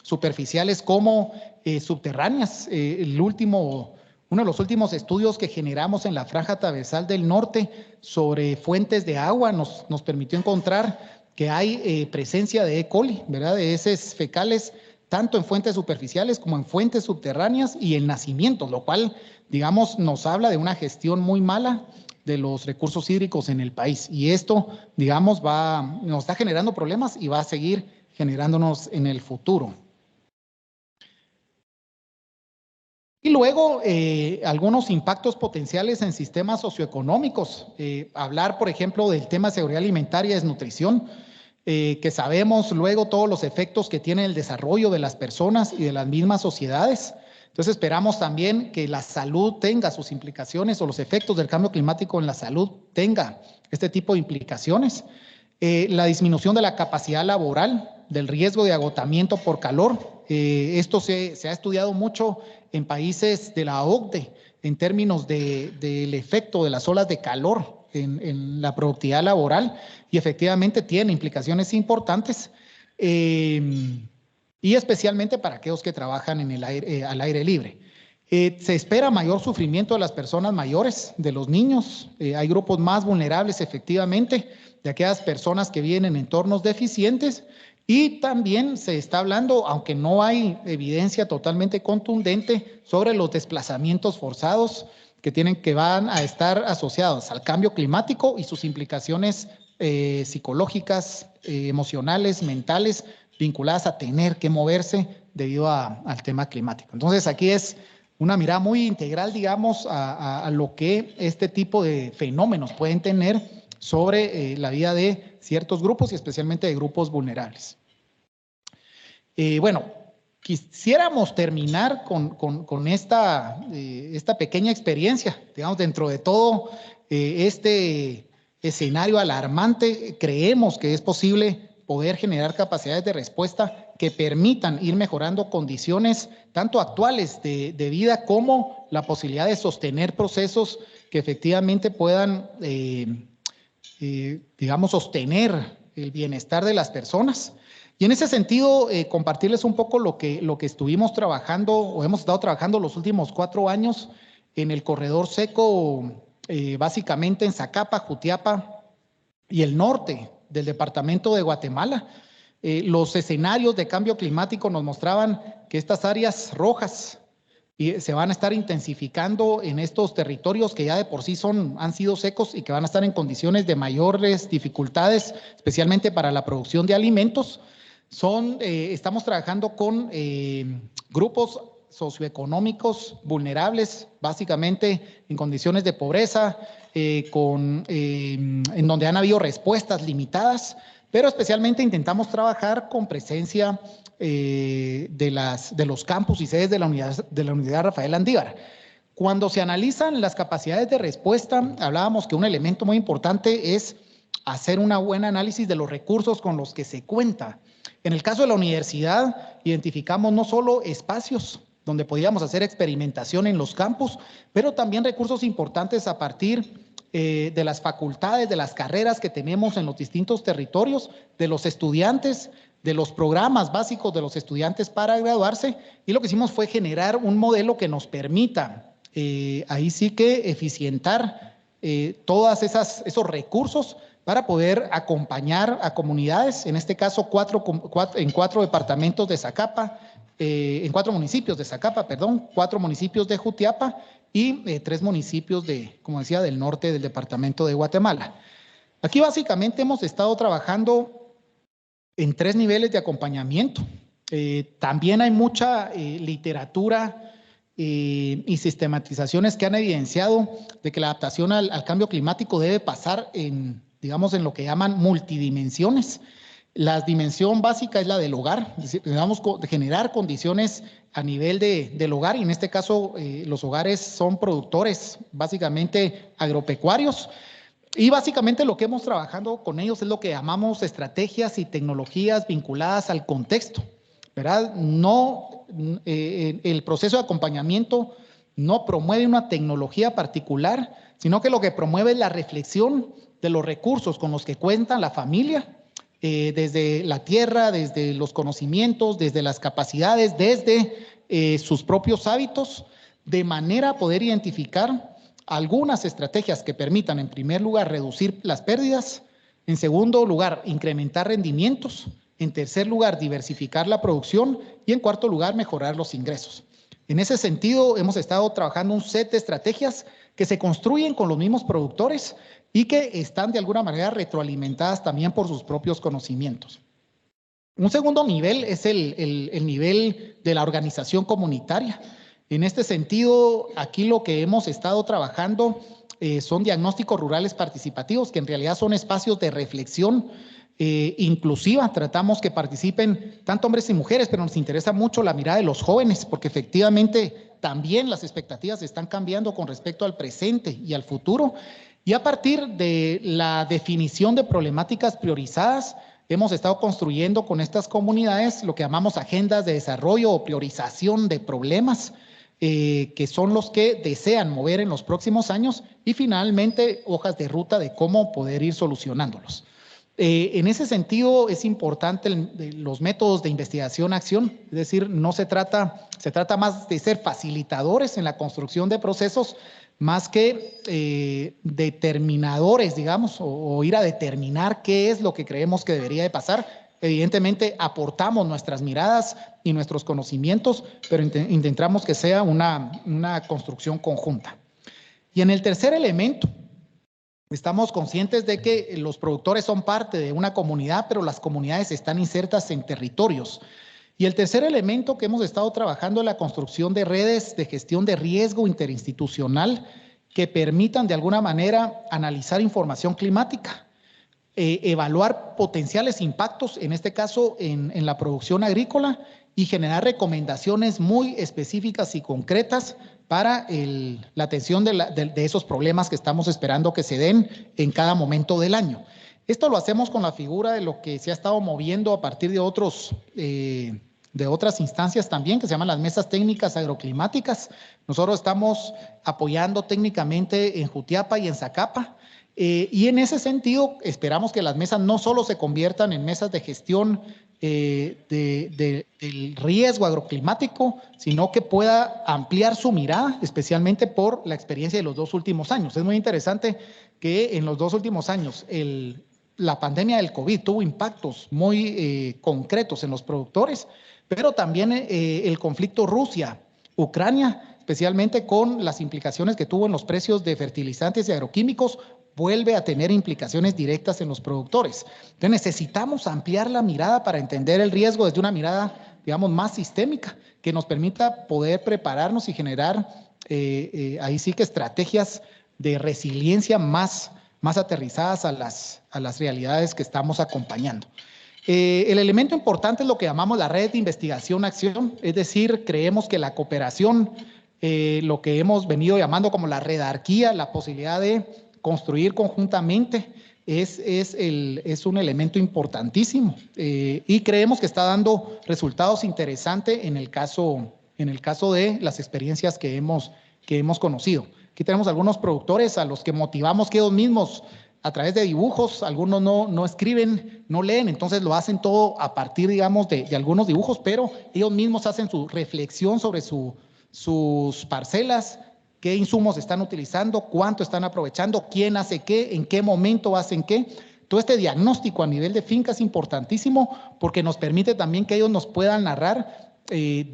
superficiales como subterráneas. Uno de los últimos estudios que generamos en la franja transversal del norte sobre fuentes de agua nos permitió encontrar que hay presencia de E. coli, ¿verdad? De heces fecales, tanto en fuentes superficiales como en fuentes subterráneas y en nacimientos, lo cual, digamos, nos habla de una gestión muy mala de los recursos hídricos en el país. Y esto, digamos, nos está generando problemas y va a seguir generándonos en el futuro. Y luego, algunos impactos potenciales en sistemas socioeconómicos. Hablar, por ejemplo, del tema de seguridad alimentaria y desnutrición, que sabemos luego todos los efectos que tiene el desarrollo de las personas y de las mismas sociedades. Entonces, esperamos también que la salud tenga sus implicaciones o los efectos del cambio climático en la salud tenga este tipo de implicaciones. La disminución de la capacidad laboral, del riesgo de agotamiento por calor. Esto se ha estudiado mucho en países de la OCDE en términos del efecto de las olas de calor en la productividad laboral y efectivamente tiene implicaciones importantes y especialmente para aquellos que trabajan al aire libre. Se espera mayor sufrimiento de las personas mayores, de los niños. Hay grupos más vulnerables efectivamente de aquellas personas que viven en entornos deficientes. Y también se está hablando, aunque no hay evidencia totalmente contundente, sobre los desplazamientos forzados que van a estar asociados al cambio climático y sus implicaciones psicológicas, emocionales, mentales, vinculadas a tener que moverse debido al tema climático. Entonces, aquí es una mirada muy integral, digamos, a lo que este tipo de fenómenos pueden tener sobre la vida de ciertos grupos y especialmente de grupos vulnerables. Bueno, quisiéramos terminar con esta pequeña experiencia, digamos, dentro de todo este escenario alarmante. Creemos que es posible poder generar capacidades de respuesta que permitan ir mejorando condiciones tanto actuales de vida como la posibilidad de sostener procesos que efectivamente puedan, digamos, sostener el bienestar de las personas. Y en ese sentido, compartirles un poco lo que estuvimos trabajando o hemos estado trabajando los últimos 4 años en el corredor seco, básicamente en Zacapa, Jutiapa y el norte del departamento de Guatemala. Los escenarios de cambio climático nos mostraban que estas áreas rojas se van a estar intensificando en estos territorios que ya de por sí han sido secos y que van a estar en condiciones de mayores dificultades, especialmente para la producción de alimentos. Estamos trabajando con grupos socioeconómicos vulnerables, básicamente en condiciones de pobreza, en donde han habido respuestas limitadas, pero especialmente intentamos trabajar con presencia de los campus y sedes de la Universidad Rafael Andívar. Cuando se analizan las capacidades de respuesta, hablábamos que un elemento muy importante es hacer un buen análisis de los recursos con los que se cuenta. En el caso de la universidad, identificamos no solo espacios donde podíamos hacer experimentación en los campus, pero también recursos importantes a partir de las facultades, de las carreras que tenemos en los distintos territorios, de los estudiantes, de los programas básicos de los estudiantes para graduarse, y lo que hicimos fue generar un modelo que nos permita ahí sí que eficientar todos esos recursos para poder acompañar a comunidades, en este caso en 4 departamentos de Zacapa, en 4 municipios de Zacapa, perdón, 4 municipios de Jutiapa y 3 municipios como decía, del norte del departamento de Guatemala. Aquí básicamente hemos estado trabajando en 3 niveles de acompañamiento. También hay mucha literatura y sistematizaciones que han evidenciado de que la adaptación al cambio climático debe pasar en lo que llaman multidimensiones. La dimensión básica es la del hogar, es decir, debemos generar condiciones a nivel del hogar, y en este caso los hogares son productores básicamente agropecuarios, y básicamente lo que hemos trabajado con ellos es lo que llamamos estrategias y tecnologías vinculadas al contexto, ¿verdad? No, el proceso de acompañamiento no promueve una tecnología particular, sino que lo que promueve es la reflexión de los recursos con los que cuenta la familia, desde la tierra, desde los conocimientos, desde las capacidades, desde sus propios hábitos, de manera a poder identificar algunas estrategias que permitan, en primer lugar, reducir las pérdidas, en segundo lugar, incrementar rendimientos, en tercer lugar, diversificar la producción y en cuarto lugar, mejorar los ingresos. En ese sentido, hemos estado trabajando un set de estrategias que se construyen con los mismos productores y que están de alguna manera retroalimentadas también por sus propios conocimientos. Un segundo nivel es el nivel de la organización comunitaria. En este sentido, aquí lo que hemos estado trabajando son diagnósticos rurales participativos, que en realidad son espacios de reflexión inclusiva. Tratamos que participen tanto hombres y mujeres, pero nos interesa mucho la mirada de los jóvenes, porque efectivamente también las expectativas están cambiando con respecto al presente y al futuro. Y a partir de la definición de problemáticas priorizadas, hemos estado construyendo con estas comunidades lo que llamamos agendas de desarrollo o priorización de problemas, que son los que desean mover en los próximos años, y finalmente hojas de ruta de cómo poder ir solucionándolos. En ese sentido es importante los métodos de investigación-acción, es decir, se trata más de ser facilitadores en la construcción de procesos, más que determinadores, digamos, o ir a determinar qué es lo que creemos que debería de pasar. Evidentemente aportamos nuestras miradas y nuestros conocimientos, pero intentamos que sea una construcción conjunta. Y en el tercer elemento, estamos conscientes de que los productores son parte de una comunidad, pero las comunidades están insertas en territorios. Y el tercer elemento que hemos estado trabajando es la construcción de redes de gestión de riesgo interinstitucional que permitan de alguna manera analizar información climática, evaluar potenciales impactos, en este caso en la producción agrícola, y generar recomendaciones muy específicas y concretas para la atención de esos problemas que estamos esperando que se den en cada momento del año. Esto lo hacemos con la figura de lo que se ha estado moviendo a partir de otras instancias también, que se llaman las mesas técnicas agroclimáticas. Nosotros estamos apoyando técnicamente en Jutiapa y en Zacapa, y en ese sentido esperamos que las mesas no solo se conviertan en mesas de gestión del riesgo agroclimático, sino que pueda ampliar su mirada, especialmente por la experiencia de los 2 últimos años. Es muy interesante que en los 2 últimos años la pandemia del COVID tuvo impactos muy concretos en los productores, pero también el conflicto Rusia-Ucrania, especialmente con las implicaciones que tuvo en los precios de fertilizantes y agroquímicos, vuelve a tener implicaciones directas en los productores. Entonces necesitamos ampliar la mirada para entender el riesgo desde una mirada, digamos, más sistémica, que nos permita poder prepararnos y generar ahí sí que estrategias de resiliencia más aterrizadas a las realidades que estamos acompañando. El elemento importante es lo que llamamos la red de investigación-acción, es decir, creemos que la cooperación lo que hemos venido llamando como la redarquía, la posibilidad de construir conjuntamente, es un elemento importantísimo y creemos que está dando resultados interesantes en el caso de las experiencias que hemos conocido. Aquí tenemos algunos productores a los que motivamos que ellos mismos, a través de dibujos, algunos no escriben, no leen, entonces lo hacen todo a partir, digamos, de algunos dibujos, pero ellos mismos hacen su reflexión sobre sus parcelas, qué insumos están utilizando, cuánto están aprovechando, quién hace qué, en qué momento hacen qué. Todo este diagnóstico a nivel de finca es importantísimo porque nos permite también que ellos nos puedan narrar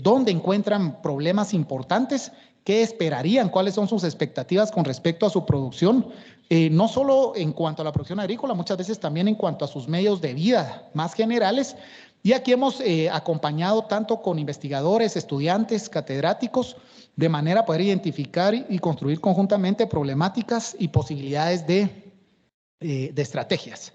dónde encuentran problemas importantes, qué esperarían, cuáles son sus expectativas con respecto a su producción, no solo en cuanto a la producción agrícola, muchas veces también en cuanto a sus medios de vida más generales. Y aquí hemos acompañado tanto con investigadores, estudiantes, catedráticos, de manera a poder identificar y construir conjuntamente problemáticas y posibilidades de estrategias.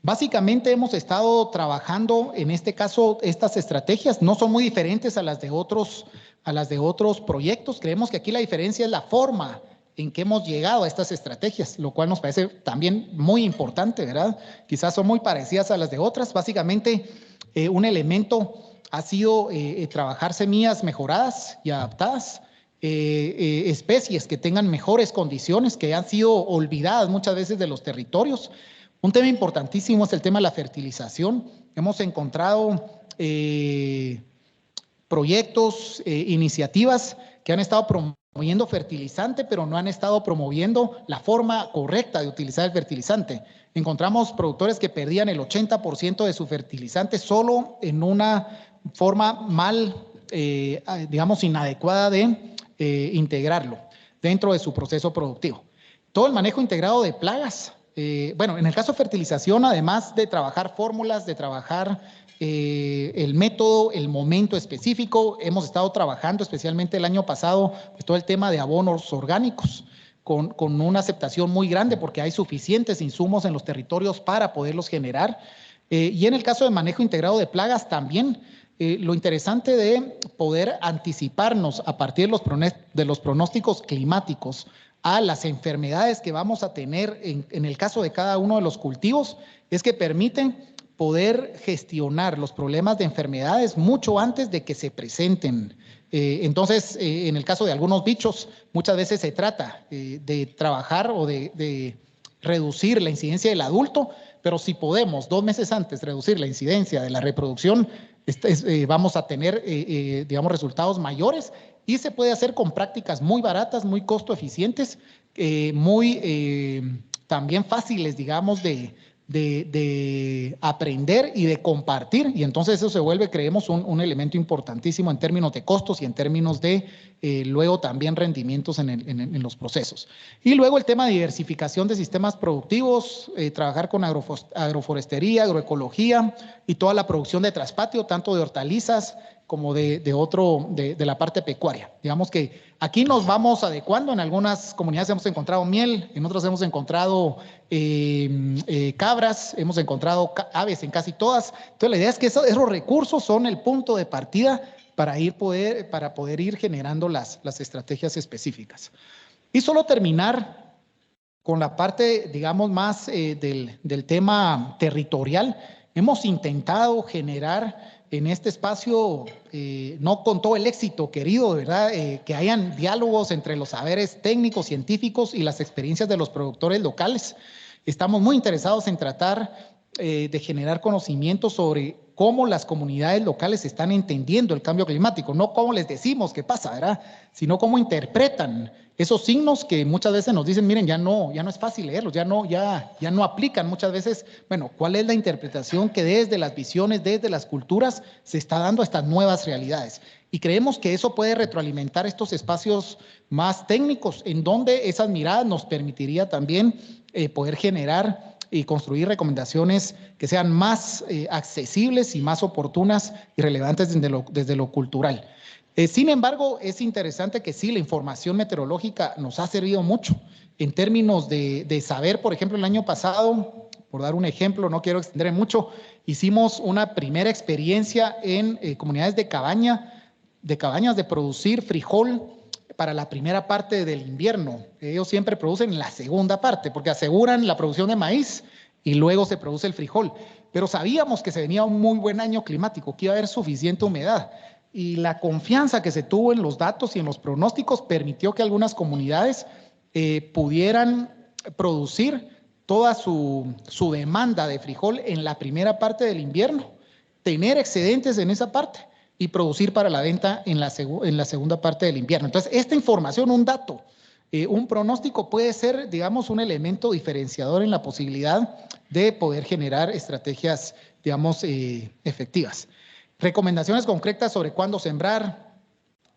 Básicamente hemos estado trabajando, en este caso, estas estrategias no son muy diferentes a las de otros proyectos. Creemos que aquí la diferencia es la forma en que hemos llegado a estas estrategias, lo cual nos parece también muy importante, ¿verdad? Quizás son muy parecidas a las de otras. Básicamente, un elemento ha sido trabajar semillas mejoradas y adaptadas, especies que tengan mejores condiciones, que han sido olvidadas muchas veces de los territorios. Un tema importantísimo es el tema de la fertilización. Hemos encontrado proyectos, iniciativas que han estado promoviendo fertilizante, pero no han estado promoviendo la forma correcta de utilizar el fertilizante. Encontramos productores que perdían el 80% de su fertilizante solo en una forma mal, digamos, inadecuada de integrarlo dentro de su proceso productivo. Todo el manejo integrado de plagas. Bueno, en el caso de fertilización, además de trabajar fórmulas, de trabajar el método, el momento específico, hemos estado trabajando especialmente el año pasado pues, todo el tema de abonos orgánicos con una aceptación muy grande porque hay suficientes insumos en los territorios para poderlos generar. Y en el caso de manejo integrado de plagas también, lo interesante de poder anticiparnos a partir de los pronósticos climáticos a las enfermedades que vamos a tener en el caso de cada uno de los cultivos es que permiten poder gestionar los problemas de enfermedades mucho antes de que se presenten. Entonces, en el caso de algunos bichos, muchas veces se trata de trabajar o de reducir la incidencia del adulto, pero si podemos 2 meses antes reducir la incidencia de la reproducción, vamos a tener, digamos, resultados mayores y se puede hacer con prácticas muy baratas, muy costo eficientes, muy también fáciles, digamos, de aprender y de compartir, y entonces eso se vuelve, creemos, un elemento importantísimo en términos de costos y en términos de luego también rendimientos en los procesos. Y luego el tema de diversificación de sistemas productivos, trabajar con agroforestería, agroecología y toda la producción de traspatio, tanto de hortalizas como de la parte pecuaria. Digamos que aquí nos vamos adecuando. En algunas comunidades hemos encontrado miel, en otras hemos encontrado cabras, hemos encontrado aves en casi todas. Entonces la idea es que esos recursos son el punto de partida para poder ir generando las estrategias específicas. Y solo terminar con la parte, digamos, más del tema territorial. Hemos intentado generar en este espacio, no con todo el éxito querido, ¿verdad? Que hayan diálogos entre los saberes técnicos, científicos y las experiencias de los productores locales. Estamos muy interesados en tratar de generar conocimiento sobre cómo las comunidades locales están entendiendo el cambio climático, no cómo les decimos qué pasa, ¿verdad? Sino cómo interpretan esos signos que muchas veces nos dicen, miren, ya no es fácil leerlos, ya no aplican muchas veces. Bueno, ¿cuál es la interpretación que desde las visiones, desde las culturas se está dando a estas nuevas realidades? Y creemos que eso puede retroalimentar estos espacios más técnicos, en donde esas miradas nos permitiría también poder generar y construir recomendaciones que sean más accesibles y más oportunas y relevantes desde lo cultural. Sin embargo, es interesante que sí, la información meteorológica nos ha servido mucho en términos de saber, por ejemplo, el año pasado, por dar un ejemplo, no quiero extenderme mucho, hicimos una primera experiencia en comunidades de cabaña de cabañas de producir frijol para la primera parte del invierno. Ellos siempre producen la segunda parte porque aseguran la producción de maíz y luego se produce el frijol. Pero sabíamos que se venía un muy buen año climático, que iba a haber suficiente humedad. Y la confianza que se tuvo en los datos y en los pronósticos permitió que algunas comunidades pudieran producir toda su demanda de frijol en la primera parte del invierno, tener excedentes en esa parte y producir para la venta en la segunda parte del invierno. Entonces, esta información, un dato, un pronóstico puede ser, digamos, un elemento diferenciador en la posibilidad de poder generar estrategias, digamos, efectivas. Recomendaciones concretas sobre cuándo sembrar,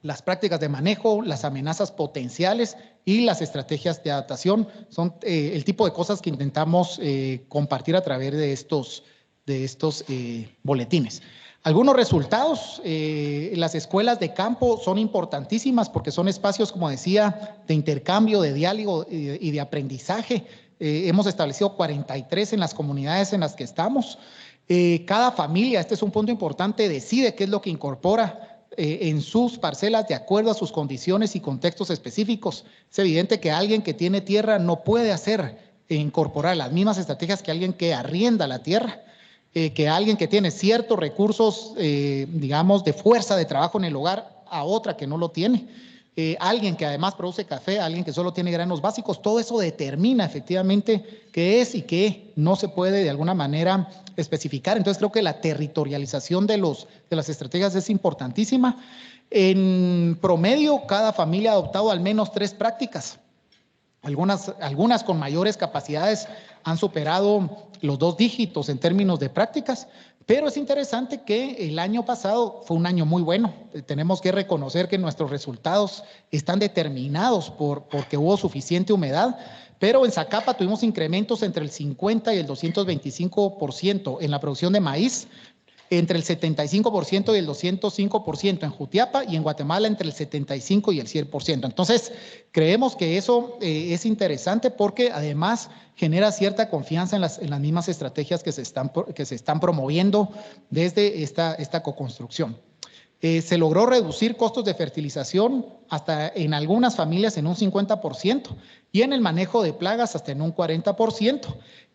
las prácticas de manejo, las amenazas potenciales y las estrategias de adaptación son el tipo de cosas que intentamos compartir a través de estos boletines. Algunos resultados, las escuelas de campo son importantísimas porque son espacios, como decía, de intercambio, de diálogo y de aprendizaje. Hemos establecido 43 en las comunidades en las que estamos. Cada familia, este es un punto importante, decide qué es lo que incorpora en sus parcelas de acuerdo a sus condiciones y contextos específicos. Es evidente que alguien que tiene tierra no puede incorporar las mismas estrategias que alguien que arrienda la tierra, que alguien que tiene ciertos recursos, digamos, de fuerza de trabajo en el hogar a otra que no lo tiene. Alguien que además produce café, alguien que solo tiene granos básicos, todo eso determina efectivamente qué es y qué no se puede de alguna manera especificar. Entonces creo que la territorialización de las estrategias es importantísima. En promedio, cada familia ha adoptado al menos 3 prácticas. Algunas con mayores capacidades han superado los 2 dígitos en términos de prácticas, pero es interesante que el año pasado fue un año muy bueno. Tenemos que reconocer que nuestros resultados están determinados porque hubo suficiente humedad, pero en Zacapa tuvimos incrementos entre el 50 y el 225% en la producción de maíz, entre el 75% y el 205% en Jutiapa y en Guatemala entre el 75 y el 100%. Entonces, creemos que eso es interesante porque además genera cierta confianza en las mismas estrategias que se están promoviendo desde esta coconstrucción. Se logró reducir costos de fertilización hasta en algunas familias en un 50% y en el manejo de plagas hasta en un 40%.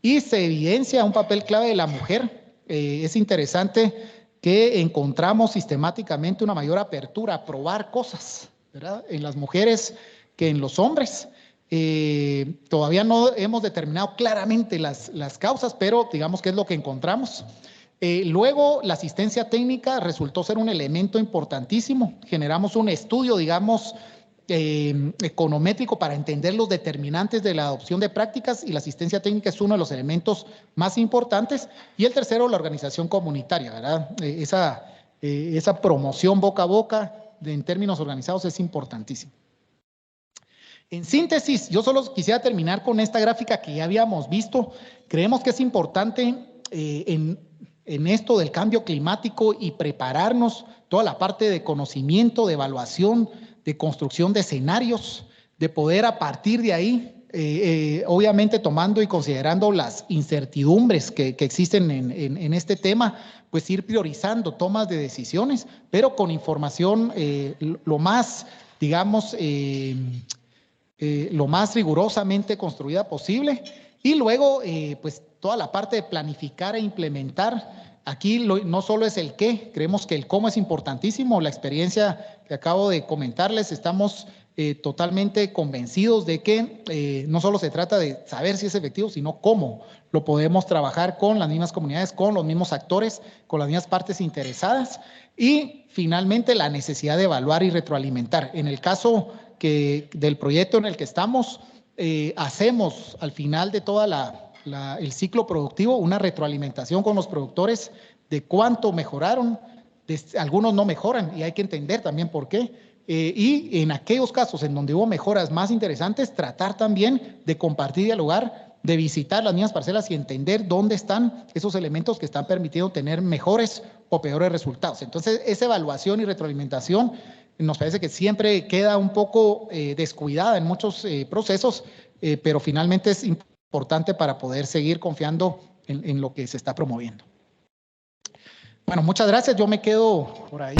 Y se evidencia un papel clave de la mujer. Es interesante que encontramos sistemáticamente una mayor apertura a probar cosas, ¿verdad?, en las mujeres que en los hombres. Todavía no hemos determinado claramente las causas, pero digamos que es lo que encontramos. Luego, la asistencia técnica resultó ser un elemento importantísimo. Generamos un estudio, digamos, econométrico para entender los determinantes de la adopción de prácticas y la asistencia técnica es uno de los elementos más importantes. Y el tercero, la organización comunitaria, ¿verdad? Esa promoción boca a boca en términos organizados es importantísimo. En síntesis, yo solo quisiera terminar con esta gráfica que ya habíamos visto. Creemos que es importante en esto del cambio climático y prepararnos toda la parte de conocimiento, de evaluación, de construcción de escenarios, de poder a partir de ahí, obviamente tomando y considerando las incertidumbres que existen en este tema, pues ir priorizando tomas de decisiones, pero con información lo más, digamos, lo más rigurosamente construida posible. Y luego, pues toda la parte de planificar e implementar. Aquí no solo es el qué, creemos que el cómo es importantísimo. La experiencia que acabo de comentarles, estamos totalmente convencidos de que no solo se trata de saber si es efectivo, sino cómo lo podemos trabajar con las mismas comunidades, con los mismos actores, con las mismas partes interesadas. Y finalmente la necesidad de evaluar y retroalimentar. En el caso del proyecto en el que estamos, hacemos al final de todo el ciclo productivo una retroalimentación con los productores de cuánto mejoraron. Algunos no mejoran y hay que entender también por qué. Y en aquellos casos en donde hubo mejoras más interesantes, tratar también de compartir, dialogar, de visitar las mismas parcelas y entender dónde están esos elementos que están permitiendo tener mejores o peores resultados. Entonces, esa evaluación y retroalimentación nos parece que siempre queda un poco descuidada en muchos procesos, pero finalmente es importante para poder seguir confiando en lo que se está promoviendo. Bueno, muchas gracias. Yo me quedo por ahí.